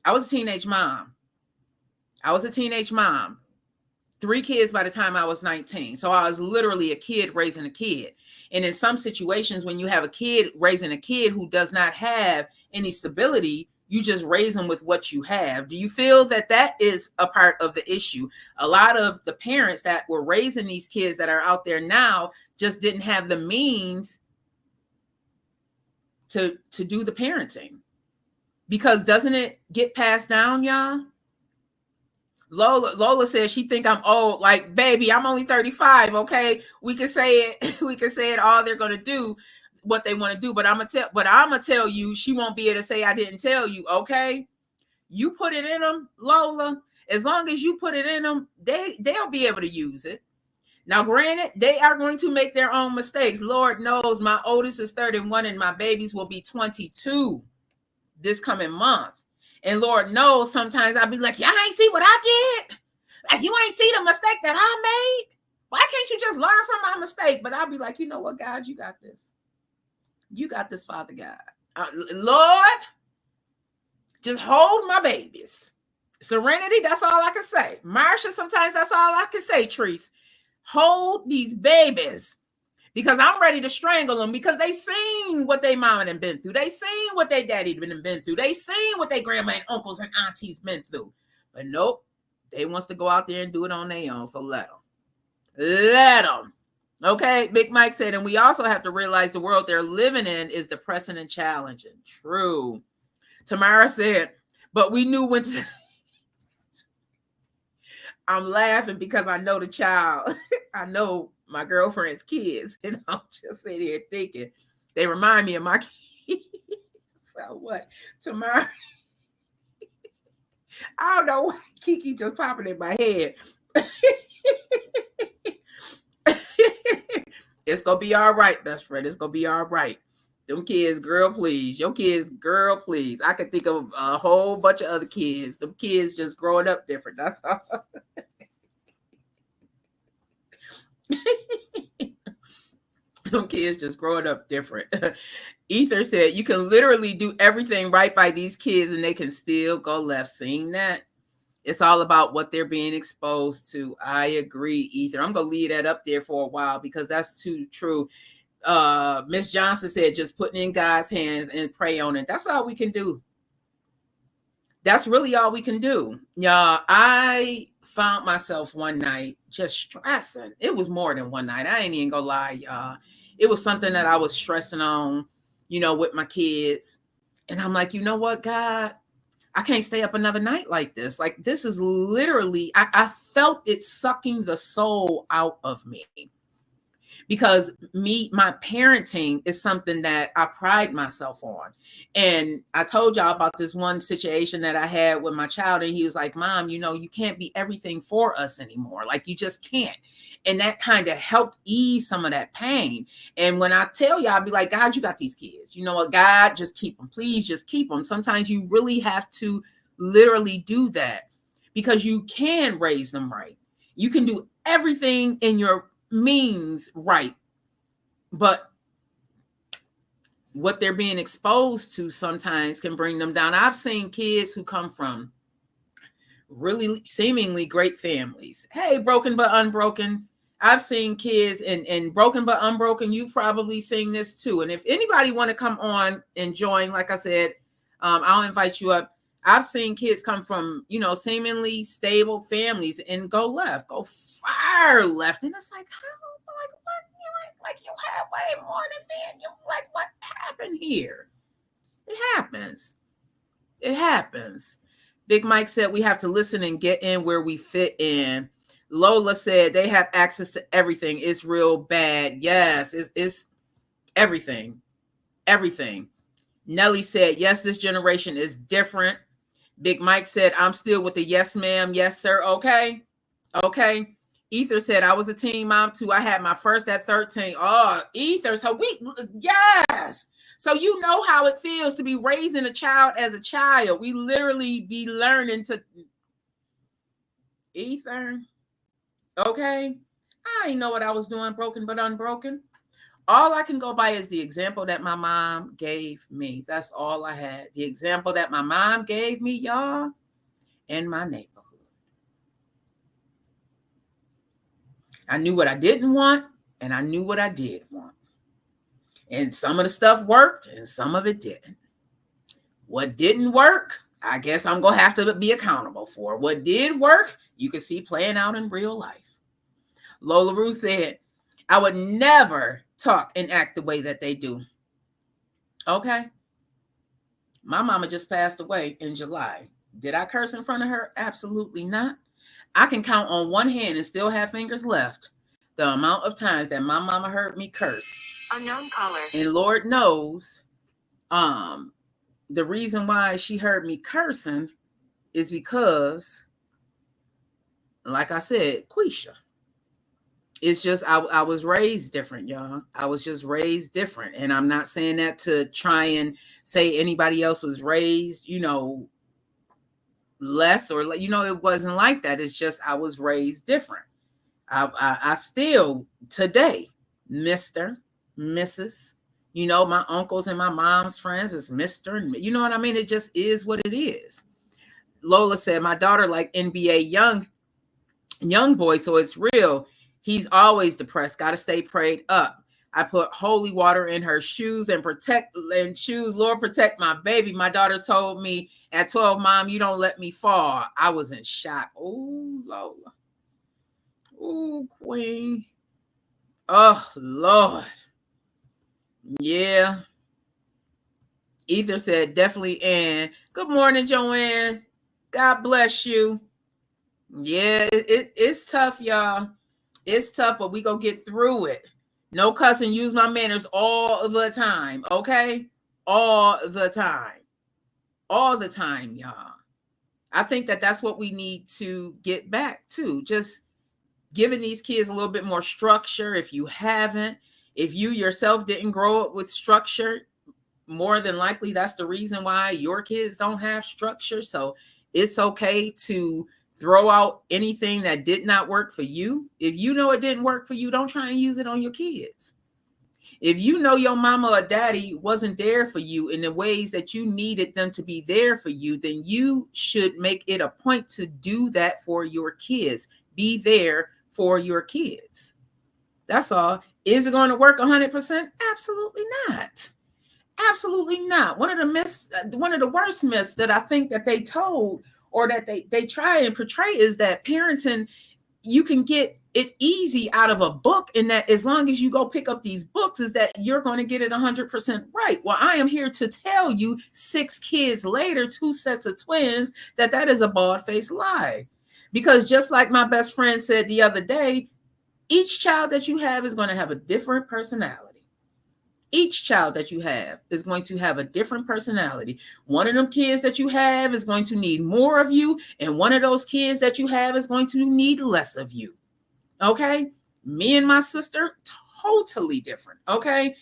I was a teenage mom. 3 kids by the time I was 19. So I was literally a kid raising a kid. And in some situations, when you have a kid raising a kid who does not have any stability, you just raise them with what you have. Do you feel that that is a part of the issue? A lot of the parents that were raising these kids that are out there now just didn't have the means to do the parenting. Because doesn't it get passed down, y'all? Lola says she think I'm old. Like, baby, I'm only 35. Okay, we can say it. We can say it. All they're gonna do what they want to do. But I'm gonna tell you, she won't be able to say I didn't tell you. Okay, you put it in them, Lola. As long as you put it in them, they'll be able to use it. Now, granted, they are going to make their own mistakes. Lord knows, my oldest is 31, and my babies will be 22 this coming month. And Lord knows, sometimes I'll be like, y'all ain't see what I did? Like, you ain't see the mistake that I made? Why can't you just learn from my mistake? But I'll be like, you know what, God, you got this. You got this, Father God. Lord, just hold my babies. Serenity, that's all I can say. Marsha, sometimes that's all I can say, Treese. Hold these babies. Because I'm ready to strangle them, because they seen what they mama done been through. They seen what they daddy been through. They seen what they grandma and uncles and aunties been through. But nope, they wants to go out there and do it on their own. So let them. Let them. Okay, Big Mike said, and we also have to realize the world they're living in is depressing and challenging. True. Tamara said, but we knew when to... I'm laughing because I know the child. I know my girlfriend's kids, and I'm just sitting here thinking they remind me of my kids. So what? Tomorrow, I don't know why Kiki just popping in my head. It's gonna be all right, best friend. It's gonna be all right. Them kids, girl, please. Your kids, girl, please. I can think of a whole bunch of other kids. Them kids just growing up different. That's all. Them kids just growing up different. Ether said, you can literally do everything right by these kids and they can still go left. Seeing that? It's all about what they're being exposed to. I agree, Ether. I'm going to leave that up there for a while because that's too true. Miss Johnson said, just putting in God's hands and pray on it. That's all we can do. That's really all we can do. Yeah, I found myself one night just stressing. It was more than one night. I ain't even gonna lie, y'all. It was something that I was stressing on, with my kids. And I'm like, you know what, God? I can't stay up another night like this. Like, this is literally, I felt it sucking the soul out of me. Because my parenting is something that I pride myself on. And I told y'all about this one situation that I had with my child. And he was like, Mom, you can't be everything for us anymore. Like, you just can't. And that kind of helped ease some of that pain. And when I tell y'all, I'll be like, God, you got these kids. You know what, God, just keep them. Please just keep them. Sometimes you really have to literally do that because you can raise them right. You can do everything in your means right, but what they're being exposed to sometimes can bring them down. I've seen kids who come from really seemingly great families. Hey, broken but unbroken. I've seen kids in broken but unbroken. You've probably seen this too. And if anybody want to come on and join, like I said, I'll invite you up. I've seen kids come from, seemingly stable families and go left, go far left. And it's like, how? Like, what? Like you have way more than me. And you like, what happened here? It happens. It happens. Big Mike said we have to listen and get in where we fit in. Lola said they have access to everything. It's real bad. Yes, it's everything. Everything. Nelly said, yes, this generation is different. Big Mike said, I'm still with the yes, ma'am. Yes, sir. Okay. Okay. Ether said, I was a teen mom too. I had my first at 13. Oh, Ether. So yes. So you know how it feels to be raising a child as a child. We literally be learning to Ether. Okay. I didn't know what I was doing, broken but unbroken. All I can go by is the example that my mom gave me. That's all I had. The example that my mom gave me, y'all, in my neighborhood. I knew what I didn't want, and I knew what I did want. And some of the stuff worked, and some of it didn't. What didn't work, I guess I'm going to have to be accountable for. What did work, you can see playing out in real life. Lola Rue said, I would never talk and act the way that they do. Okay. My mama just passed away in July. Did I curse in front of her? Absolutely not. I can count on one hand and still have fingers left the amount of times that my mama heard me curse. Unknown caller. And Lord knows, the reason why she heard me cursing is because, like I said, Quisha. It's just, I was raised different, y'all. I was just raised different. And I'm not saying that to try and say anybody else was raised, less or, it wasn't like that. It's just, I was raised different. I still today, Mr., Mrs., my uncles and my mom's friends is Mr. and you know what I mean? It just is what it is. Lola said, my daughter like NBA young boy. So it's real. He's always depressed. Got to stay prayed up. I put holy water in her shoes and shoes. Lord, protect my baby. My daughter told me at 12, Mom, you don't let me fall. I was in shock. Oh, Lola. Oh, Queen. Oh, Lord. Yeah. Ether said, definitely Ann. Good morning, Joanne. God bless you. Yeah, it's tough, y'all. It's tough, but we gonna get through it. No cussing, use my manners all the time, okay? All the time. All the time, y'all. I think that's what we need to get back to. Just giving these kids a little bit more structure. If you haven't, if you yourself didn't grow up with structure, more than likely that's the reason why your kids don't have structure. So it's okay to throw out anything that did not work for you. If you know it didn't work for you, don't try and use it on your kids. If you know your mama or daddy wasn't there for you in the ways that you needed them to be there for you, then you should make it a point to do that for your kids. Be there for your kids. That's all. Is it going to work 100%? Absolutely not. Absolutely not. One of the worst myths that I think that they told or that they try and portray is that parenting, you can get it easy out of a book, and that as long as you go pick up these books is that you're going to get it 100% right. Well, I am here to tell you 6 kids later, 2 sets of twins, that is a bald-faced lie. Because just like my best friend said the other day, each child that you have is going to have a different personality. Each child that you have is going to have a different personality. One of them kids that you have is going to need more of you, and one of those kids that you have is going to need less of you. Okay? Me and my sister, totally different. Okay?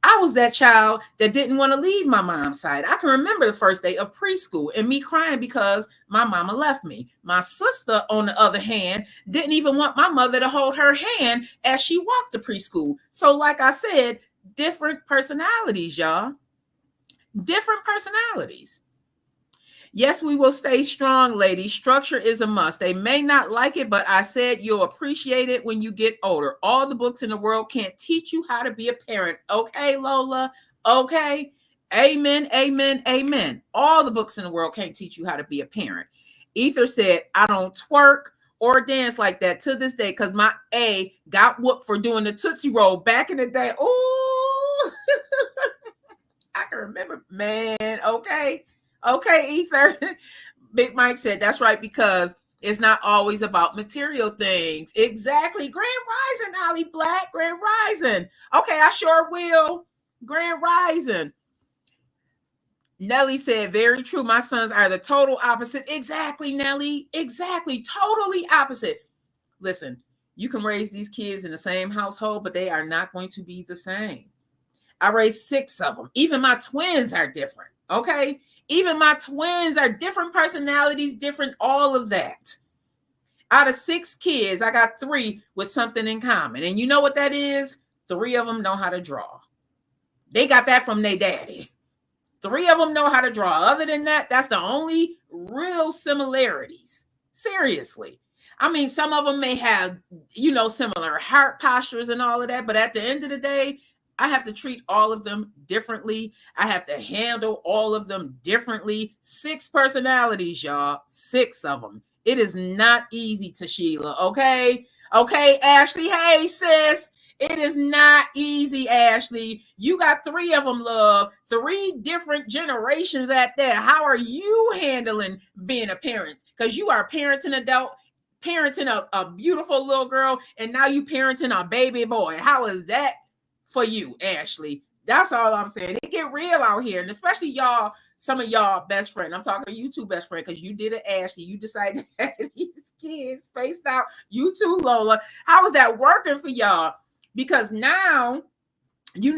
I was that child that didn't want to leave my mom's side. I can remember the first day of preschool and me crying because my mama left me. My sister, on the other hand, didn't even want my mother to hold her hand as she walked to preschool. So like I said, different personalities, y'all. Different personalities. Yes, we will stay strong, ladies. Structure is a must. They may not like it, but I said you'll appreciate it when you get older. All the books in the world can't teach you how to be a parent. Okay, Lola? Okay? Amen, amen, amen. All the books in the world can't teach you how to be a parent. Ether said, I don't twerk or dance like that to this day because my A got whooped for doing the Tootsie Roll back in the day. Ooh, I can remember, man. Okay, okay, Ether. Big Mike said, that's right, because it's not always about material things. Exactly. Grand Rising, Ollie Black. Grand Rising. Okay, I sure will. Grand Rising. Nelly said, very true. My sons are the total opposite. Exactly, Nelly. Exactly. Totally opposite. Listen, you can raise these kids in the same household, but they are not going to be the same. I raised 6 of them. Even my twins are different. Okay. Even my twins are different personalities, different, all of that. Out of 6 kids, I got 3 with something in common. And you know what that is? 3 of them know how to draw. They got that from their daddy. 3 of them know how to draw. Other than that, that's the only real similarities. Seriously. I mean, some of them may have, similar heart postures and all of that. But at the end of the day, I have to treat all of them differently. I have to handle all of them differently. 6 personalities, y'all. 6 of them. It is not easy, Tashila. Okay? Okay, Ashley. Hey, sis. It is not easy, Ashley. You got 3 of them, love. 3 different generations at that. How are you handling being a parent? Because you are parenting a beautiful little girl, and now you parenting a baby boy. How is that for you, Ashley? That's all I'm saying. It get real out here, and especially y'all, some of y'all best friend. I'm talking to you two, best friend, because you did it, Ashley. You decided to have these kids spaced out. You too, Lola. How is that working for y'all? Because now, you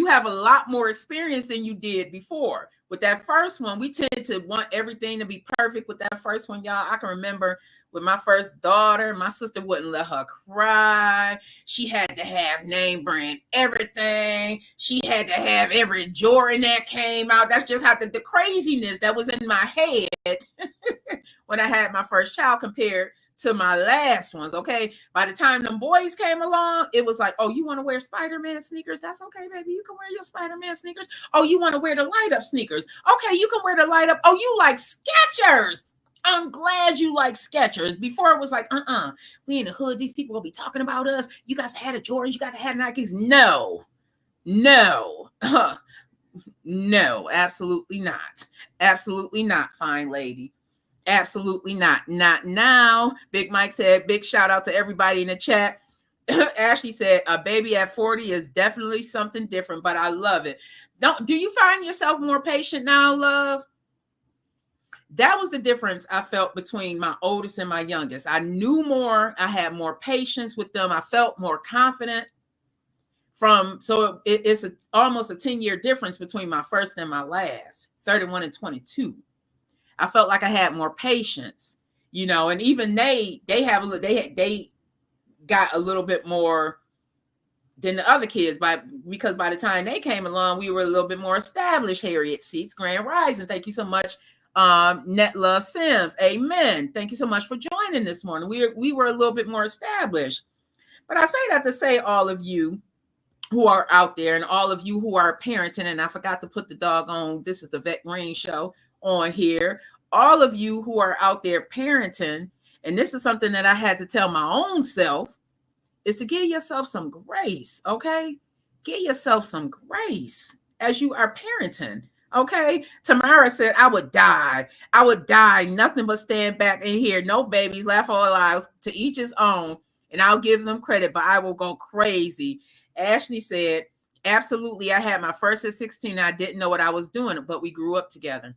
have a lot more experience than you did before. With that first one, we tend to want everything to be perfect with that first one, y'all. I can remember with my first daughter, my sister wouldn't let her cry. She had to have name brand everything. She had to have every Jordan that came out. That's just how the craziness that was in my head when I had my first child compared to my last ones. Okay, by the time them boys came along, it was like, oh, you want to wear Spider-Man sneakers? That's okay, baby. You can wear your Spider-Man sneakers. Oh, you want to wear the light up sneakers? Okay, you can wear the light up. Oh, you like Skechers? I'm glad you like Skechers. Before it was like, we in the hood. These people will be talking about us. You guys had a Jordans. You guys had Nikes. No, no, absolutely not. Absolutely not, fine lady. Absolutely not. Not now. Big Mike said, big shout out to everybody in the chat. Ashley said, a baby at 40 is definitely something different, but I love it. Do you find yourself more patient now, love? That was the difference I felt between my oldest and my youngest. I knew more. I had more patience with them. I felt more confident. So it's almost a 10-year difference between my first and my last, 31 and 22. I felt like I had more patience, and even they got a little bit more than the other kids because by the time they came along, we were a little bit more established. Harriet Seats, Grand Rising. Thank you so much. Net Love Sims. Amen. Thank you so much for joining this morning. We were a little bit more established, but I say that to say all of you who are out there and all of you who are parenting, and I forgot to put the doggone, this is the VETTE GREEN Show on here. All of you who are out there parenting, and this is something that I had to tell my own self, is to give yourself some grace, okay? Give yourself some grace as you are parenting, okay? Tamara said, I would die. Nothing but stand back and hear no babies, laugh all lives, to each his own, and I'll give them credit, but I will go crazy. Ashley said, absolutely. I had my first at 16. I didn't know what I was doing, but we grew up together.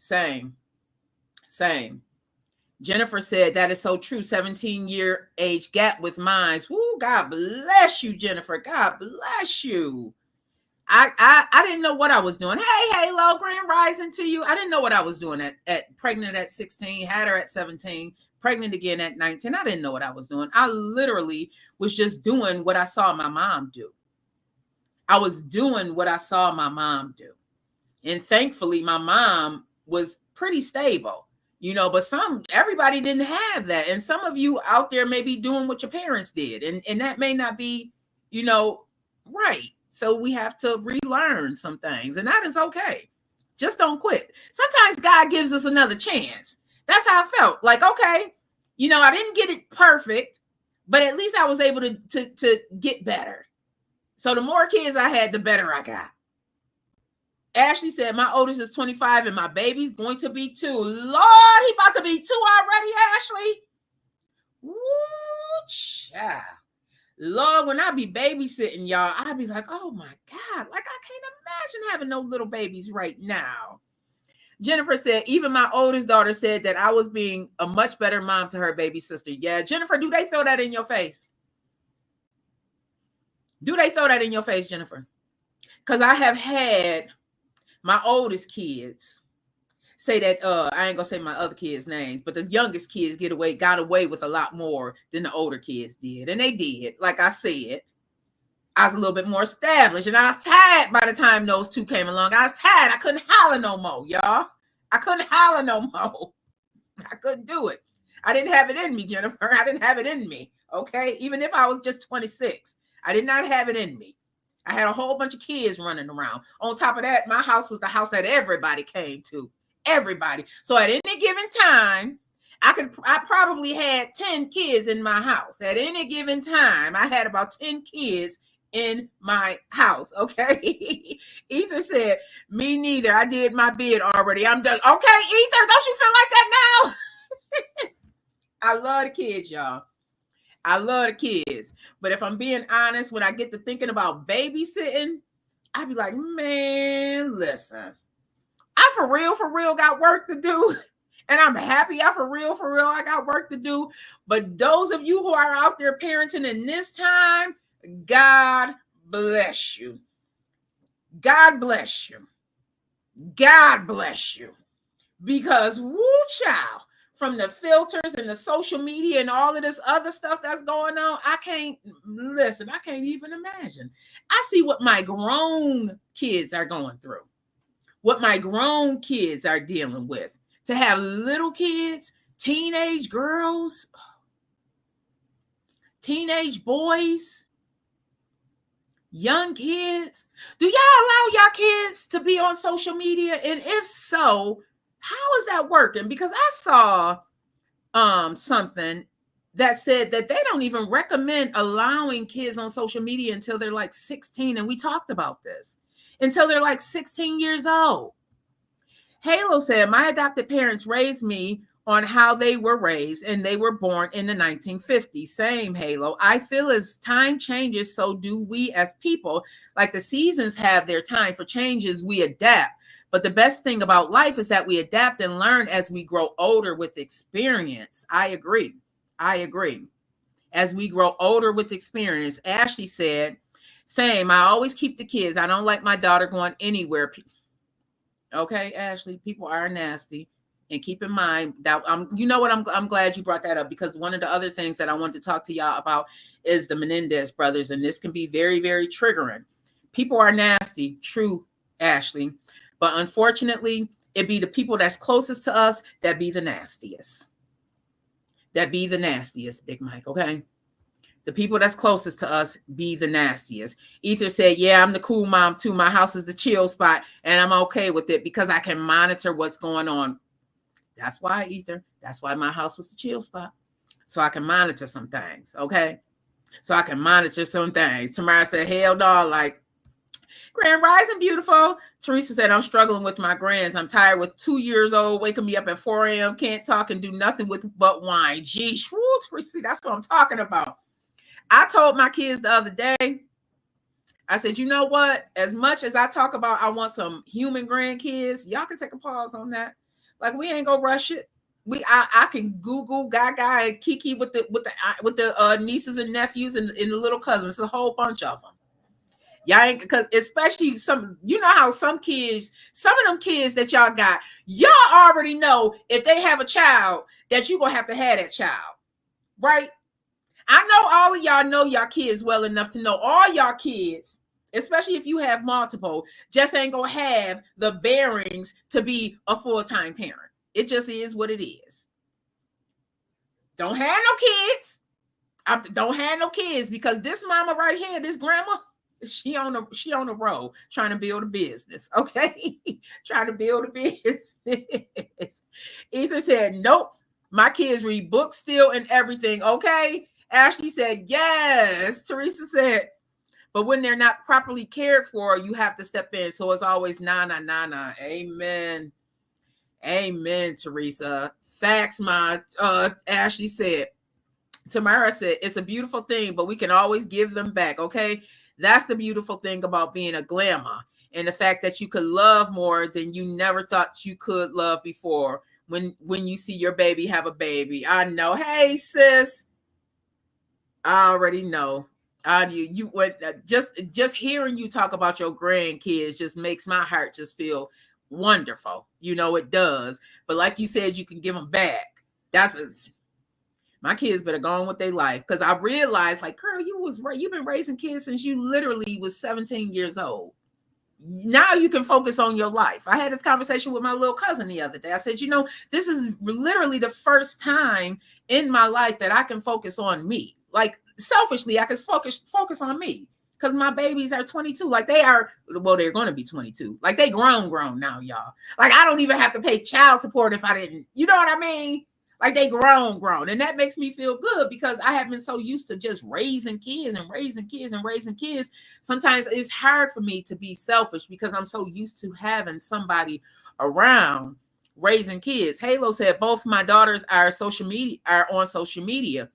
Same. Jennifer said, that is so true. 17-year age gap with mine. Woo, God bless you, Jennifer. God bless you. I didn't know what I was doing. Hey, Halo, Grand Rising to you. I didn't know what I was doing at pregnant at 16, had her at 17, pregnant again at 19. I didn't know what I was doing. I literally was just doing what I saw my mom do. I was doing what I saw my mom do. And thankfully, my mom was pretty stable. But everybody didn't have that. And some of you out there may be doing what your parents did. And that may not be, right. So we have to relearn some things, and that is okay. Just don't quit. Sometimes God gives us another chance. That's how I felt. Like, okay, I didn't get it perfect, but at least I was able to get better. So the more kids I had, the better I got. Ashley said, my oldest is 25 and my baby's going to be 2. Lord, he about to be 2 already, Ashley. Woo, child. Lord, when I be babysitting, y'all, I be like, oh my God, like I can't imagine having no little babies right now. Jennifer said, even my oldest daughter said that I was being a much better mom to her baby sister. Yeah, Jennifer, do they throw that in your face? Do they throw that in your face, Jennifer? Because I have had my oldest kids say that, I ain't gonna say my other kids' names, but the youngest kids got away with a lot more than the older kids did. And they did. Like I said, I was a little bit more established, and I was tired by the time those 2 came along. I was tired. I couldn't holler no more, y'all. I couldn't holler no more. I couldn't do it. I didn't have it in me, Jennifer. I didn't have it in me, okay? Even if I was just 26, I did not have it in me. I had a whole bunch of kids running around. On top of that, my house was the house that everybody came to. Everybody. So at any given time, I probably had 10 kids in my house. At any given time, I had about 10 kids in my house. Okay. Ether said, me neither. I did my bid already. I'm done. Okay, Ether, don't you feel like that now? I love the kids, y'all. I love the kids. But if I'm being honest, when I get to thinking about babysitting, I be like, man, listen. I for real got work to do. And I'm happy I for real I got work to do. But those of you who are out there parenting in this time, God bless you. God bless you. God bless you. Because, woo, child, from the filters and the social media and all of this other stuff that's going on, I can't even imagine. I see what my grown kids are going through. What my grown kids are dealing with. To have little kids, teenage girls, teenage boys, young kids. Do y'all allow y'all kids to be on social media? And if so, how is that working? Because I saw something that said that they don't even recommend allowing kids on social media until they're like 16. And we talked about this. Until they're like 16 years old. Halo said, my adopted parents raised me on how they were raised, and they were born in the 1950s. Same, Halo. I feel as time changes, so do we as people. Like the seasons have their time for changes, we adapt. But the best thing about life is that we adapt and learn as we grow older with experience. I agree. As we grow older with experience, Ashley said, same, I always keep the kids. I don't like my daughter going anywhere. Okay, Ashley, people are nasty. And keep in mind that I'm glad you brought that up, because one of the other things that I wanted to talk to y'all about is the Menendez brothers. And this can be very, very triggering. People are nasty. True, Ashley. But unfortunately, it be the people that's closest to us that be the nastiest. Big Mike, okay? The people that's closest to us be the nastiest. Ether said, yeah, I'm the cool mom too. My house is the chill spot, and I'm okay with it because I can monitor what's going on. That's why, Ether. That's why my house was the chill spot. So I can monitor some things, okay? Tamara said, hell no, like, Grand Rising, beautiful. Teresa said, I'm struggling with my grands. I'm tired with 2 years old, waking me up at 4 a.m., can't talk and do nothing but whine. Geesh, woo, Teresa, that's what I'm talking about. I told my kids the other day, I said, you know what? As much as I talk about I want some human grandkids, y'all can take a pause on that. Like, we ain't gonna rush it. I can Google Gaga and Kiki with the nieces and nephews and the little cousins, a whole bunch of them. Y'all ain't, because especially some, you know how some of them kids that y'all got, y'all already know if they have a child that you're gonna have that child, right? I know all of y'all know y'all kids well enough to know all y'all kids, especially if you have multiple, just ain't gonna have the bearings to be a full-time parent. It just is what it is. Don't have no kids. Don't have no kids, because this mama right here, this grandma, She on a roll trying to build a business. Okay. Trying to build a business. Ether said, nope. My kids read books still and everything. Okay. Ashley said, yes. Teresa said, but when they're not properly cared for, you have to step in. So it's always nah. Amen. Amen, Teresa. Facts, my Ashley said. Tamara said, it's a beautiful thing, but we can always give them back. Okay. That's the beautiful thing about being a glamour, and the fact that you could love more than you never thought you could love before when you see your baby have a baby. I know. Hey, sis. I already know. You went just hearing you talk about your grandkids just makes my heart just feel wonderful. You know, it does. But like you said, you can give them back. My kids better go on with their life, because I realized, like, girl, you've been raising kids since you literally was 17 years old. Now you can focus on your life. I had this conversation with my little cousin the other day. I said, you know, this is literally the first time in my life that I can focus on me. Like, selfishly, I can focus on me, because my babies are 22. Like, they're going to be 22. Like, they grown now, y'all. Like, I don't even have to pay child support if I didn't. You know what I mean? Like, they grown. And that makes me feel good, because I have been so used to just raising kids. Sometimes it's hard for me to be selfish, because I'm so used to having somebody around raising kids. Halo said, both my daughters are on social media.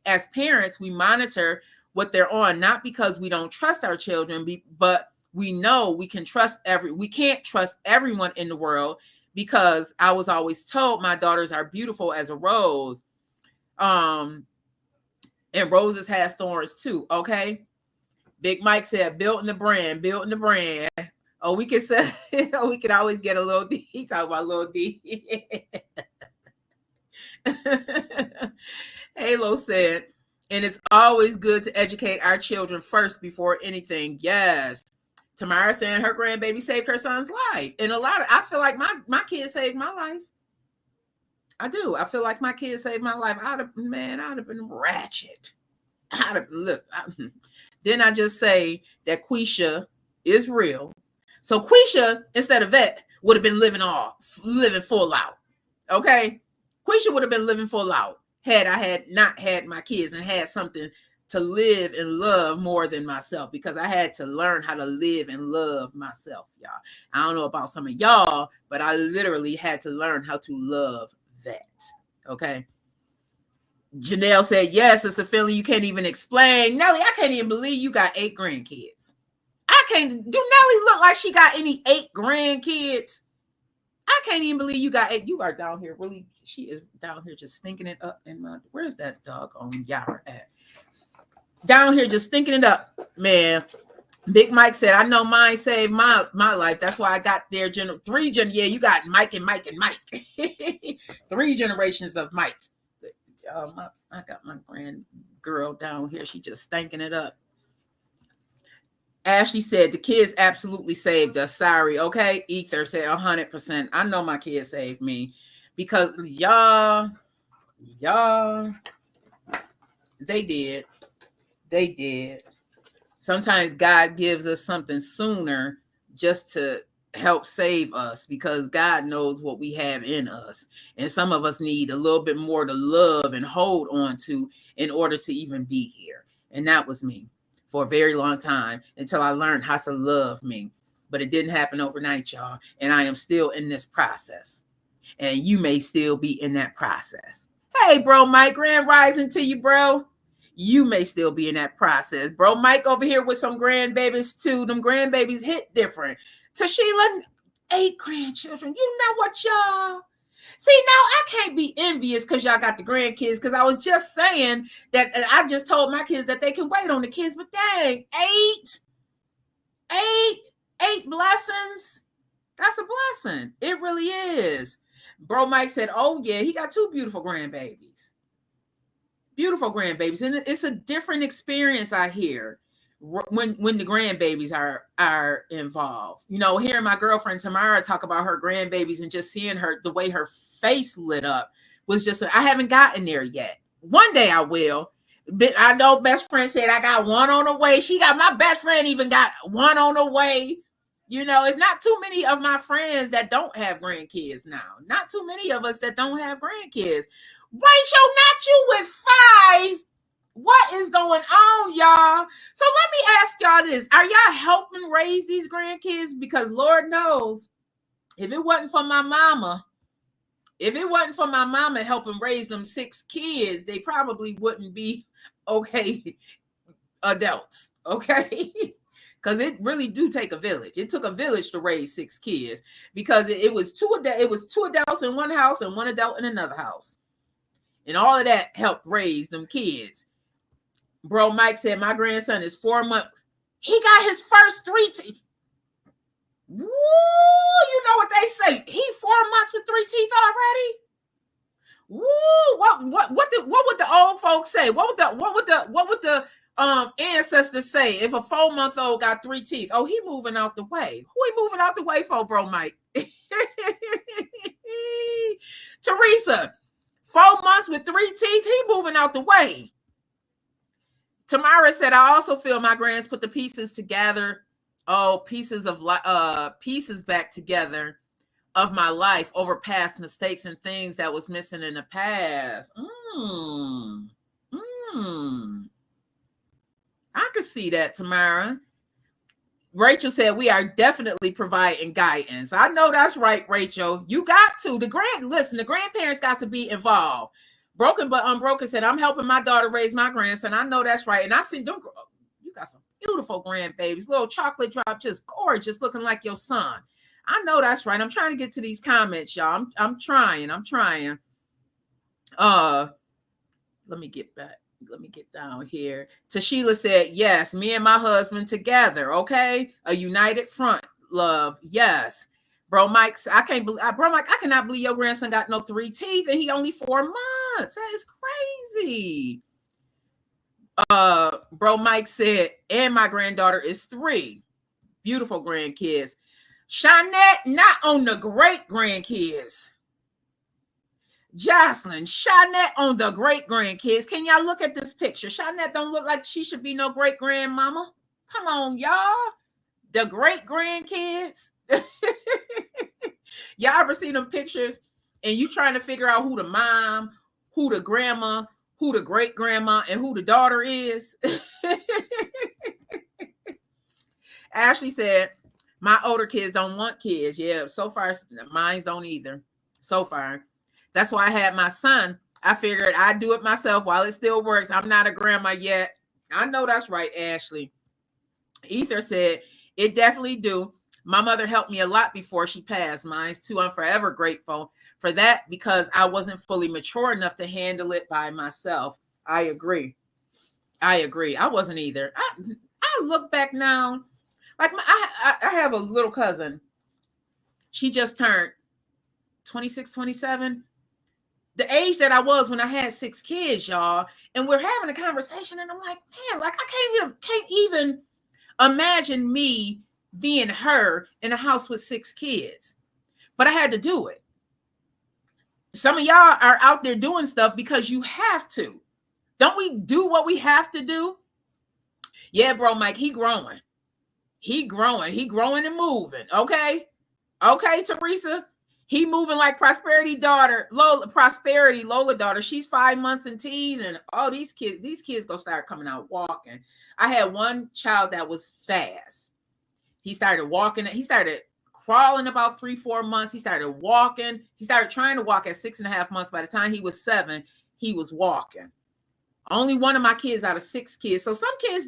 As parents, we monitor what they're on, not because we don't trust our children, but we know we can't trust everyone in the world, because I was always told my daughters are beautiful as a rose. And roses has thorns too. Okay. Big Mike said, building the brand. Oh, we could always get a little D. He talking about little D. Halo said, and it's always good to educate our children first before anything. Yes. Tamara saying her grandbaby saved her son's life. And I feel like my kids saved my life. I do. I feel like my kids saved my life. I'd have been ratchet. Didn't I just say that Quisha is real? So Quisha, instead of Vette, would have been living full out. Okay? Quisha would have been living full out had I had not had my kids and had something to live and love more than myself, because I had to learn how to live and love myself, y'all. I don't know about some of y'all, but I literally had to learn how to love that. Okay. Janelle said, yes, it's a feeling you can't even explain. Nelly, I can't even believe you got 8 grandkids. Do Nelly look like she got any 8 grandkids? I can't even believe you got 8. You are down here really, she is down here just thinking it up. Where's that doggone Yara at? Down here just thinking it up, man. Big Mike said, I know mine saved my life. That's why I got their yeah, you got Mike and Mike. 3 generations of Mike. I got my grand girl down here. She just stinking it up. Ashley said, the kids absolutely saved us. Sorry. Okay. Ether said 100%. I know my kids saved me, because y'all, they did. Sometimes God gives us something sooner just to help save us, because God knows what we have in us. And some of us need a little bit more to love and hold on to in order to even be here. And that was me for a very long time, until I learned how to love me. But it didn't happen overnight, y'all. And I am still in this process. And you may still be in that process. Hey, bro, Mike, grand rising to you, bro. You may still be in that process. Bro, Mike over here with some grandbabies too. Them grandbabies hit different. Tashila, 8 grandchildren. You know what, y'all? See, now I can't be envious because y'all got the grandkids, because I was just saying that I just told my kids that they can wait on the kids, but dang, 8 blessings. That's a blessing. It really is. Bro Mike said, oh yeah, he got 2 beautiful grandbabies. Beautiful grandbabies. And it's a different experience, I hear, when the grandbabies are involved. You know, hearing my girlfriend Tamara talk about her grandbabies and just seeing her, the way her face lit up was just, I haven't gotten there yet. One day I will, But I know best friend said I got one on the way. She got my best friend even got one on the way. You know, it's not too many of my friends that don't have grandkids now. Not too many of us that don't have grandkids. Rachel, not you with 5. What is going on, y'all? So let me ask y'all this. Are y'all helping raise these grandkids? Because Lord knows, if it wasn't for my mama helping raise them 6 kids, they probably wouldn't be okay adults, okay? Because it really do take a village. It took a village to raise 6 kids because it was 2 adults in one house and 1 adult in another house. And all of that helped raise them kids. Bro Mike said, my grandson is 4 months. He got his first 3 teeth. Woo, you know what they say. He 4 months with 3 teeth already. Woo, what would the old folks say? What would the ancestors say if a 4-month-old got 3 teeth? Oh, he moving out the way. Who he moving out the way for, Bro Mike? Teresa, 4 months with 3 teeth, he moving out the way. Tamara said, I also feel my grands put the pieces together. Oh, pieces back together of my life over past mistakes and things that was missing in the past. I could see that, Tamara. Rachel said, we are definitely providing guidance. I know that's right, Rachel. You got to. The grandparents got to be involved. Broken but Unbroken said, I'm helping my daughter raise my grandson. I know that's right. And I see them. You got some beautiful grandbabies, little chocolate drop, just gorgeous, looking like your son. I know that's right. I'm trying to get to these comments, y'all. I'm trying. Let me get back. Let me get down here. Tashila said, yes, me and my husband together. Okay. A united front, love. Yes. Bro Mike, I cannot believe your grandson got no 3 teeth and he only 4 months. That is crazy. Bro Mike said, and my granddaughter is 3. Beautiful grandkids. Shanette, not on the great grandkids. Jocelyn, Shanette on the great grandkids. Can y'all look at this picture? Shanette don't look like she should be no great grandmama. Come on, y'all. The great grandkids. Y'all ever see them pictures and you trying to figure out who the mom, who the grandma, who the great grandma, and who the daughter is? Ashley said, my older kids don't want kids. Yeah, so far, mine don't either. So far. That's why I had my son. I figured I'd do it myself while it still works. I'm not a grandma yet. I know that's right, Ashley. Ether said, it definitely do. My mother helped me a lot before she passed. Mine too. I'm forever grateful for that because I wasn't fully mature enough to handle it by myself. I agree. I wasn't either. I look back now. Like I have a little cousin. She just turned 26, 27. The age that I was when I had 6 kids, y'all. And we're having a conversation and I'm like, man, like I can't even imagine me being her in a house with 6 kids. But I had to do it. Some of y'all are out there doing stuff because you have to. Don't we do what we have to do? Yeah, bro, Mike, he growing and moving. Okay, Teresa, he moving like Prosperity Lola daughter. She's 5 months in teeth, and all these kids gonna start coming out walking. I had one child that was fast. He started walking. He started crawling about 3-4 months. He started walking. He started trying to walk at 6.5 months. By the time he was 7, he was walking. Only one of my kids out of 6 kids. So some kids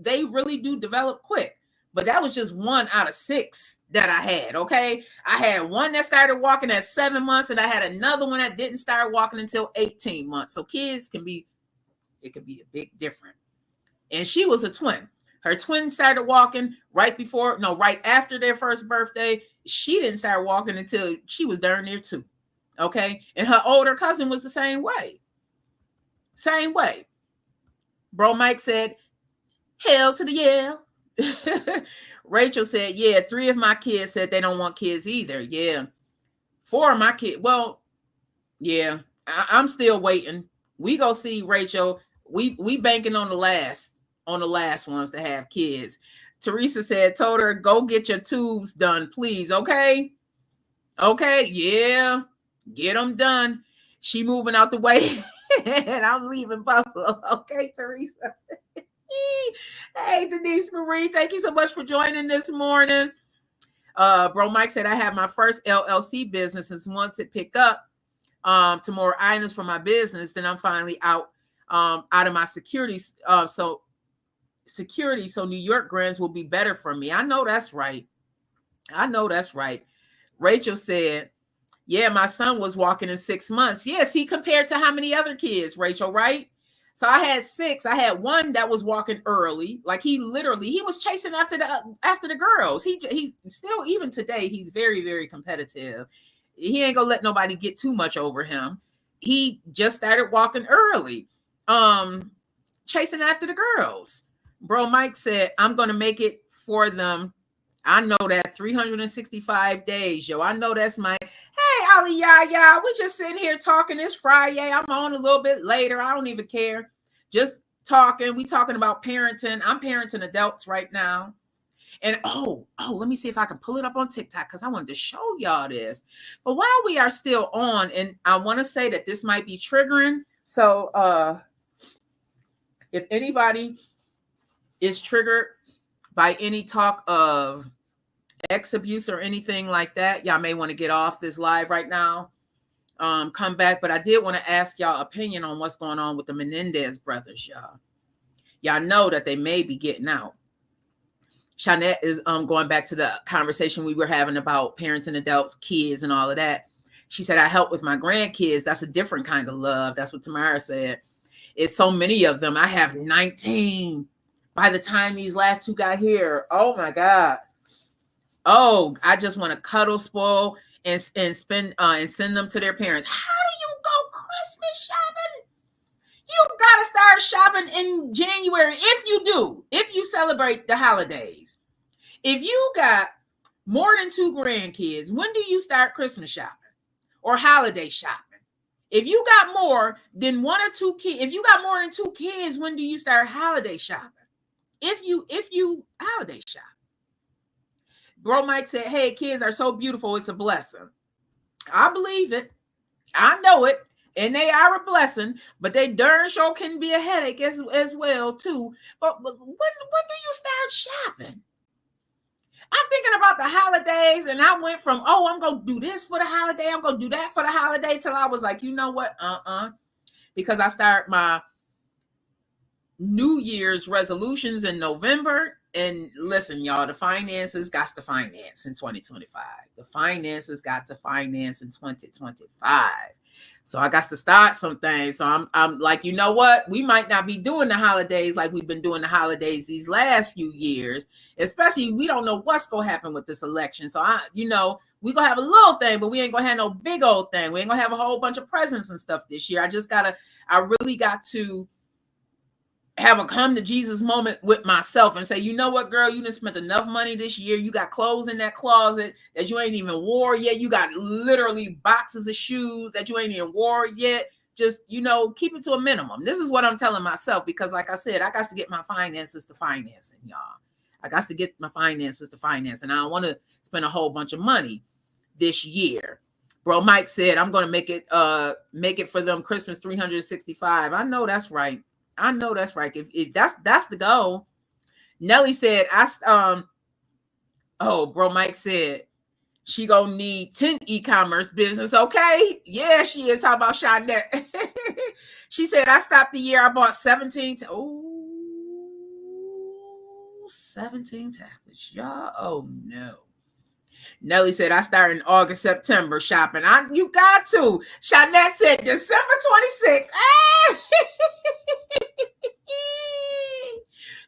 they really do develop quick. But that was just 1 out of 6 that I had, okay? I had one that started walking at 7 months, and I had another one that didn't start walking until 18 months. So kids can be a big difference. And she was a twin. Her twin started walking right after their first birthday. She didn't start walking until she was darn near 2, okay? And her older cousin was the same way. Same way. Bro Mike said, hell to the yeah. Rachel said, yeah, 3 of my kids said they don't want kids either. Yeah. 4 of my kids. Well, yeah, I'm still waiting. We go see Rachel. we banking on the last ones to have kids. Teresa said, told her, go get your tubes done, please. Okay. Yeah. Get them done. She moving out the way and I'm leaving Buffalo. Okay, Teresa. Hey, Denise Marie, thank you so much for joining this morning. Bro Mike said, I have my first LLC business, and once it pick up to more items for my business, then I'm finally out of my security. So New York grants will be better for me. I know that's right. Rachel said, yeah, my son was walking in 6 months. Yeah, see, compared to how many other kids, Rachel, right? So I had 6. I had one that was walking early. Like he was chasing after the girls. He still, even today, he's very, very competitive. He ain't gonna let nobody get too much over him. He just started walking early, chasing after the girls. Bro Mike said, I'm gonna make it for them. I know that 365 days, yo. I know that's my, hey, Ali Yaya, we just sitting here talking. It's Friday. I'm on a little bit later. I don't even care. Just talking. We talking about parenting. I'm parenting adults right now. And let me see if I can pull it up on TikTok because I wanted to show y'all this. But while we are still on, and I want to say that this might be triggering. So if anybody is triggered by any talk of ex abuse or anything like that, y'all may want to get off this live right now. Come back. But I did want to ask y'all opinion on what's going on with the Menendez brothers, y'all. Y'all know that they may be getting out. Shanette is going back to the conversation we were having about parents and adults, kids, and all of that. She said, I help with my grandkids. That's a different kind of love. That's what Tamara said. It's so many of them. I have 19 by the time these last 2 got here. Oh my God. Oh, I just want to cuddle, spoil, and spend and send them to their parents. How do you go Christmas shopping? You gotta start shopping in January if you celebrate the holidays. If you got more than 2 grandkids, when do you start Christmas shopping or holiday shopping? If you got more than 1 or 2 kids, if you got more than 2 kids, when do you start holiday shopping? If you holiday shop. Bro Mike said, hey, kids are so beautiful. It's a blessing. I believe it. I know it. And they are a blessing, but they darn sure can be a headache as well, too. But when do you start shopping? I'm thinking about the holidays, and I went from, I'm going to do this for the holiday. I'm going to do that for the holiday, till I was like, you know what? Because I start my New Year's resolutions in November. And listen, y'all, the finances got to finance in 2025. The finances got to finance in 2025. So I got to start some things. So I'm like, you know what? We might not be doing the holidays like we've been doing the holidays these last few years. Especially, we don't know what's going to happen with this election. So we going to have a little thing, but we ain't going to have no big old thing. We ain't going to have a whole bunch of presents and stuff this year. I really got to have a come to Jesus moment with myself and say, you know what, girl, you done spent enough money this year. You got clothes in that closet that you ain't even wore yet. You got literally boxes of shoes that you ain't even wore yet. Just, keep it to a minimum. This is what I'm telling myself, because like I said, I got to get my finances to financing, y'all. I got to get my finances to finance, and I don't want to spend a whole bunch of money this year. Bro Mike said, I'm going to make it for them Christmas 365. I know that's right. If that's the goal. Nelly said, Bro Mike said she gonna need 10 e-commerce business. Okay. Yeah, she is talking about Shanette. She said, I stopped the year. I bought 17. 17 tablets. Y'all. Oh no. Nelly said, I started in August, September shopping. You got to. Shanette said December 26th.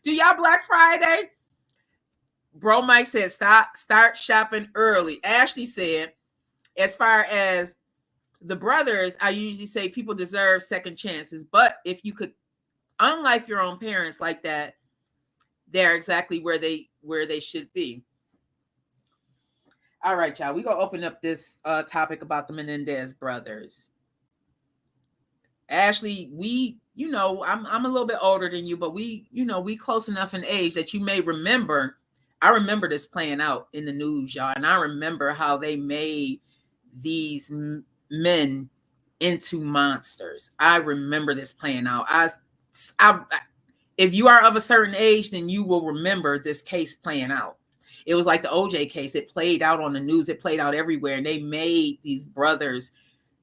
Do y'all Black Friday? Bro Mike said, start shopping early. Ashley said, as far as the brothers, I usually say people deserve second chances. But if you could unlife your own parents like that, they're exactly where they should be. All right, y'all. We're going to open up this topic about the Menendez brothers. Ashley, we, I'm a little bit older than you, but we close enough in age that you may remember. I remember this playing out in the news, y'all. And I remember how they made these men into monsters. I remember this playing out. If you are of a certain age, then you will remember this case playing out. It was like the OJ case. It played out on the news. It played out everywhere. And they made these brothers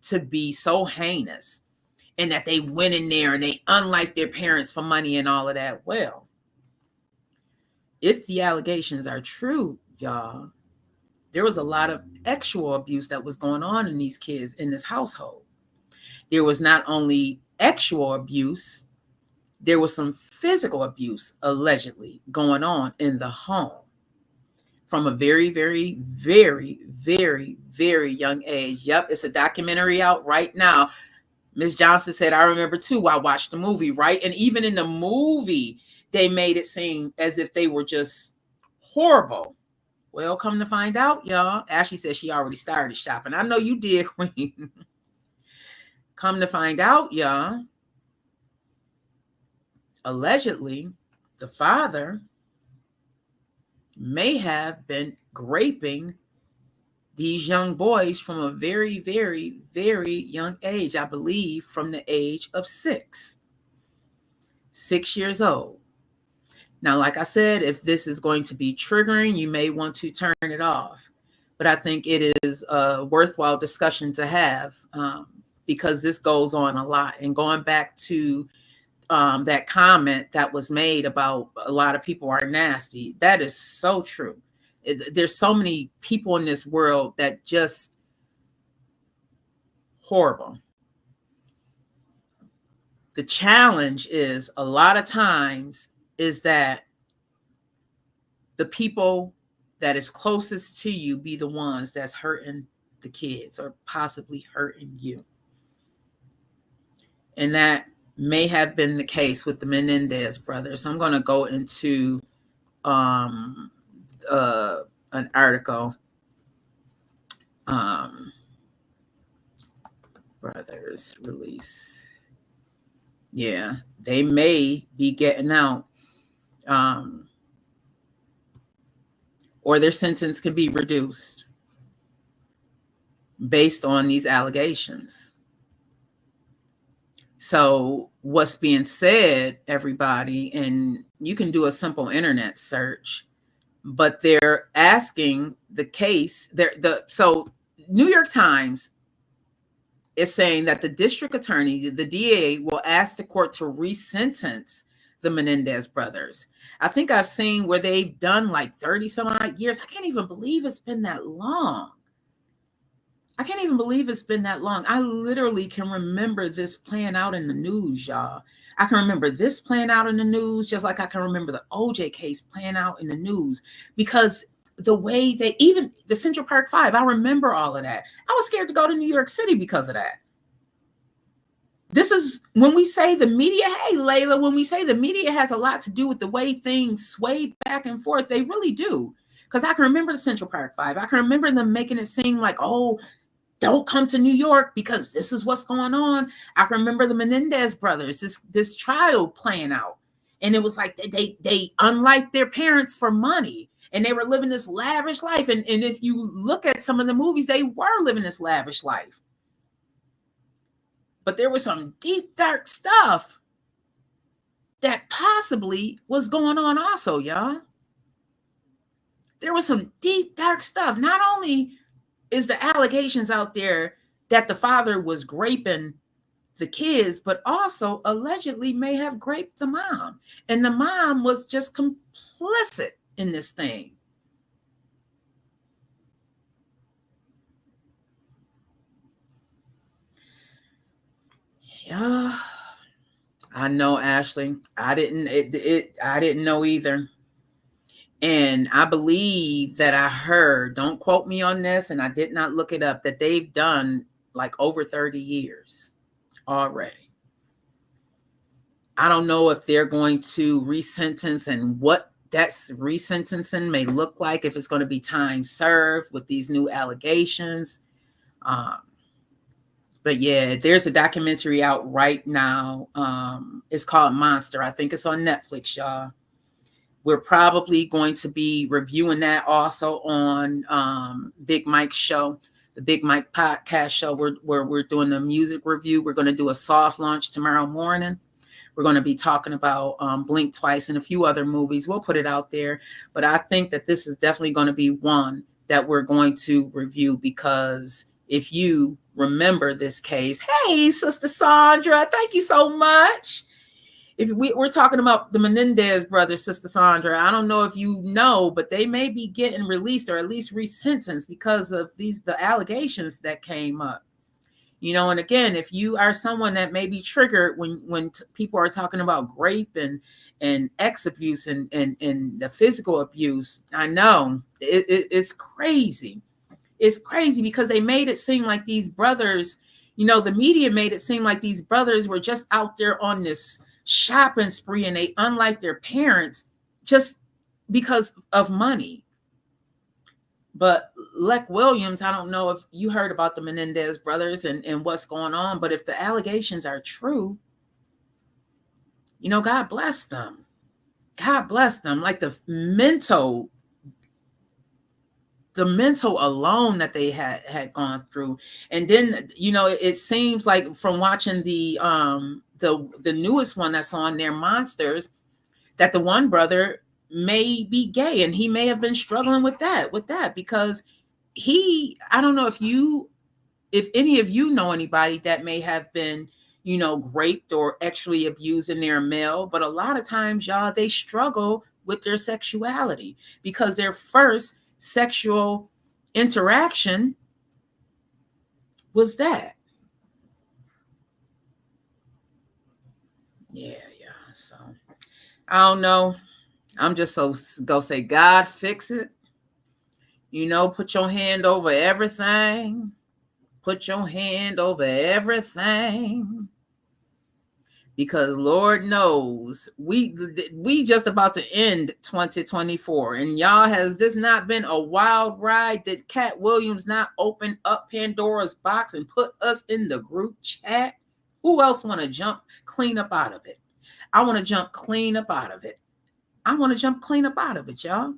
to be so heinous, and that they went in there and they unlike their parents for money and all of that. Well, if the allegations are true, y'all, there was a lot of sexual abuse that was going on in these kids in this household. There was not only sexual abuse, there was some physical abuse allegedly going on in the home from a very, very, very, very, very young age. Yep, it's a documentary out right now. Ms. Johnson said, I remember too, I watched the movie, right? And even in the movie, they made it seem as if they were just horrible. Well, come to find out, y'all, Ashley said she already started shopping. I know you did, Queen. Come to find out, y'all, allegedly, the father may have been raping these young boys from a very, very, very young age. I believe from the age of 6 years old. Now, like I said, if this is going to be triggering, you may want to turn it off. But I think it is a worthwhile discussion to have because this goes on a lot. And going back to that comment that was made about a lot of people are nasty, that is so true. There's so many people in this world that just horrible. The challenge is a lot of times is that the people that is closest to you be the ones that's hurting the kids or possibly hurting you. And that may have been the case with the Menendez brothers. I'm going to go into an article. Brothers release. Yeah, they may be getting out. Or their sentence can be reduced based on these allegations. So what's being said, everybody, and you can do a simple internet search, but they're asking the case. So New York Times is saying that the district attorney, the DA, will ask the court to resentence the Menendez brothers. I think I've seen where they've done like 30 some odd years. I can't even believe it's been that long. I literally can remember this playing out in the news, y'all. I can remember this playing out in the news, just like I can remember the OJ case playing out in the news, because the way they, even the Central Park 5, I remember all of that. I was scared to go to New York City because of that. This is when we say the media, hey, Layla, when we say the media has a lot to do with the way things sway back and forth, they really do. Because I can remember the Central Park 5. I can remember them making it seem like, oh, don't come to New York because this is what's going on. I can remember the Menendez brothers, this trial playing out. And it was like they unlike their parents for money. And they were living this lavish life. And if you look at some of the movies, they were living this lavish life. But there was some deep, dark stuff that possibly was going on also, y'all. There was some deep, dark stuff. Not only is the allegations out there that the father was raping the kids, but also allegedly may have raped the mom. And the mom was just complicit in this thing. Yeah, I know, Ashley. I didn't know either. And I believe that I heard, don't quote me on this, and I did not look it up, that they've done like over 30 years already. I don't know if they're going to resentence and what that's resentencing may look like, if it's going to be time served with these new allegations. But yeah, there's a documentary out right now. It's called Monster. I think it's on Netflix, y'all. We're probably going to be reviewing that also on Big Mike's show, the Big Mike podcast show, where we're doing a music review. We're going to do a soft launch tomorrow morning. We're going to be talking about Blink Twice and a few other movies. We'll put it out there. But I think that this is definitely going to be one that we're going to review, because if you remember this case, hey, Sister Sandra, thank you so much. If we're talking about the Menendez brothers, Sister Sandra, I don't know if you know, but they may be getting released or at least resentenced because of the allegations that came up. You know, and again, if you are someone that may be triggered when people are talking about rape and ex abuse and the physical abuse, I know it's crazy. It's crazy because they made it seem like these brothers, you know, the media made it seem like these brothers were just out there on this shopping spree, and they, unlike their parents, just because of money. But Leck Williams, I don't know if you heard about the Menendez brothers and what's going on, but if the allegations are true, you know, God bless them. God bless them. Like the mental alone that they had gone through. And then, you know, it seems like from watching the newest one that's on there, Monsters, that the one brother may be gay, and he may have been struggling with that because I don't know if any of you know anybody that may have been, you know, raped or actually abused in their male, but a lot of times, y'all, they struggle with their sexuality because their first sexual interaction was that. Yeah. So I don't know. I'm just so go say, God, fix it. You know, put your hand over everything. Put your hand over everything. Because Lord knows we just about to end 2024. And y'all, has this not been a wild ride? Did Cat Williams not open up Pandora's box and put us in the group chat? Who else want to jump clean up out of it? I want to jump clean up out of it. Y'all.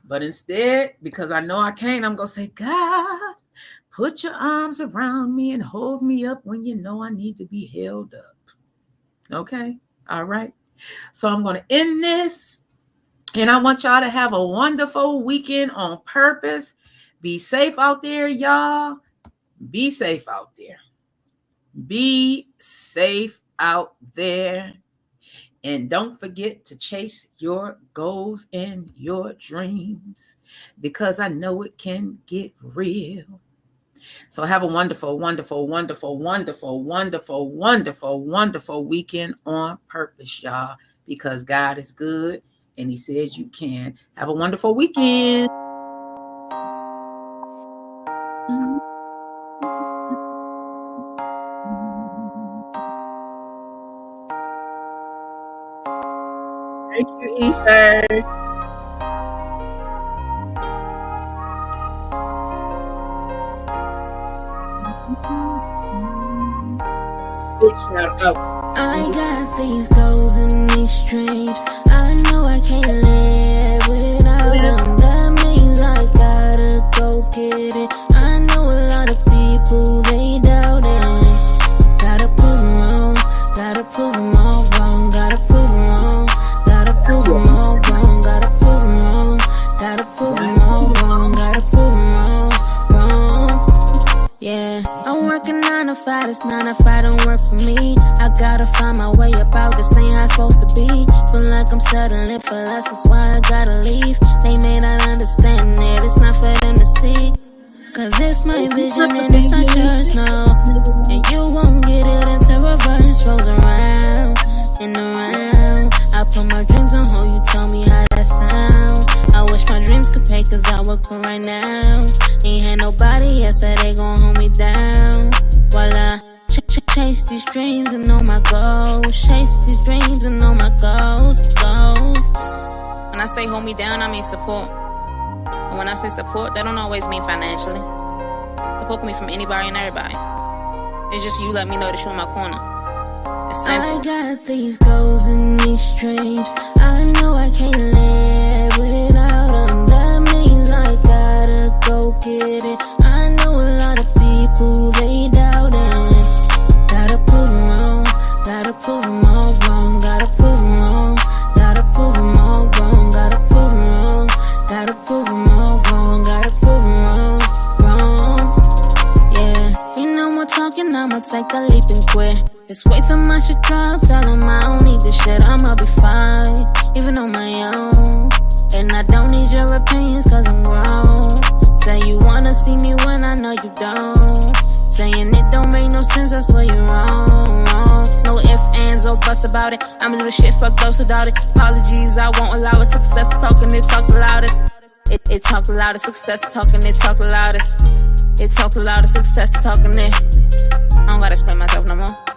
But instead, because I know I can't, I'm going to say, God, put your arms around me and hold me up when you know I need to be held up. Okay. All right. So I'm going to end this. And I want y'all to have a wonderful weekend on purpose. Be safe out there, y'all. Be safe out there. Be safe out there. And don't forget to chase your goals and your dreams, because I know it can get real. So have a wonderful, wonderful, wonderful, wonderful, wonderful, wonderful, wonderful weekend on purpose, y'all, because God is good and he says you can. Have a wonderful weekend. Thank you, Ether. Big shout out. I got these goals and these dreams. I know I can't live without them. That means I gotta go get it. I know a lot of people, they doubt it. Gotta prove them wrong. Gotta prove them all wrong. Gotta prove them wrong. Gotta prove them all wrong. Gotta prove them wrong. Gotta prove them all wrong. Gotta prove them wrong. Yeah, I'm working 9 to 5. This 9 to 5 don't work for me. I gotta find my way about this. Ain't how it's supposed to be. Feel like I'm settling for less. That's why I gotta leave. They may not understand it. It's not for them to see. Cause it's my vision and it's not yours, no. And you won't get it until reverse rolls around and around. I put my dreams on hold, you tell me how that sound. I wish my dreams could pay, cause I work for right now. Ain't had nobody else, so they gon' hold me down. While I chase these dreams and know my goals. Chase these dreams and know my goals. When I say hold me down, I mean support. And when I say support, that don't always mean financially. Support can be from anybody and everybody. It's just you let me know that you in my corner. It's I simple. got these goals and these dreams. I know I can't live without them. That means I gotta go get it. I know a lot of people, they doubt it. Gotta prove them wrong. Gotta prove them all wrong. Gotta prove them wrong. Gotta prove them all wrong. Gotta prove them wrong. Gotta prove them all wrong. Gotta prove them wrong. Wrong. Yeah. Ain't no more talking. I'ma take the leap and quit. Just wait till my shit drop, tell them I don't need this shit, I'ma be fine, even on my own. And I don't need your opinions cause I'm grown. Say you wanna see me when I know you don't. Saying it don't make no sense, that's where you're wrong. No ifs, ands, or buts about it. I'ma do the shit, fuck those who doubt it. Apologies, I won't allow it. Success talking, it talk the loudest. It talk the loudest, success talking, it talk the loudest. It talk the loudest, success talking it. I don't gotta explain myself no more.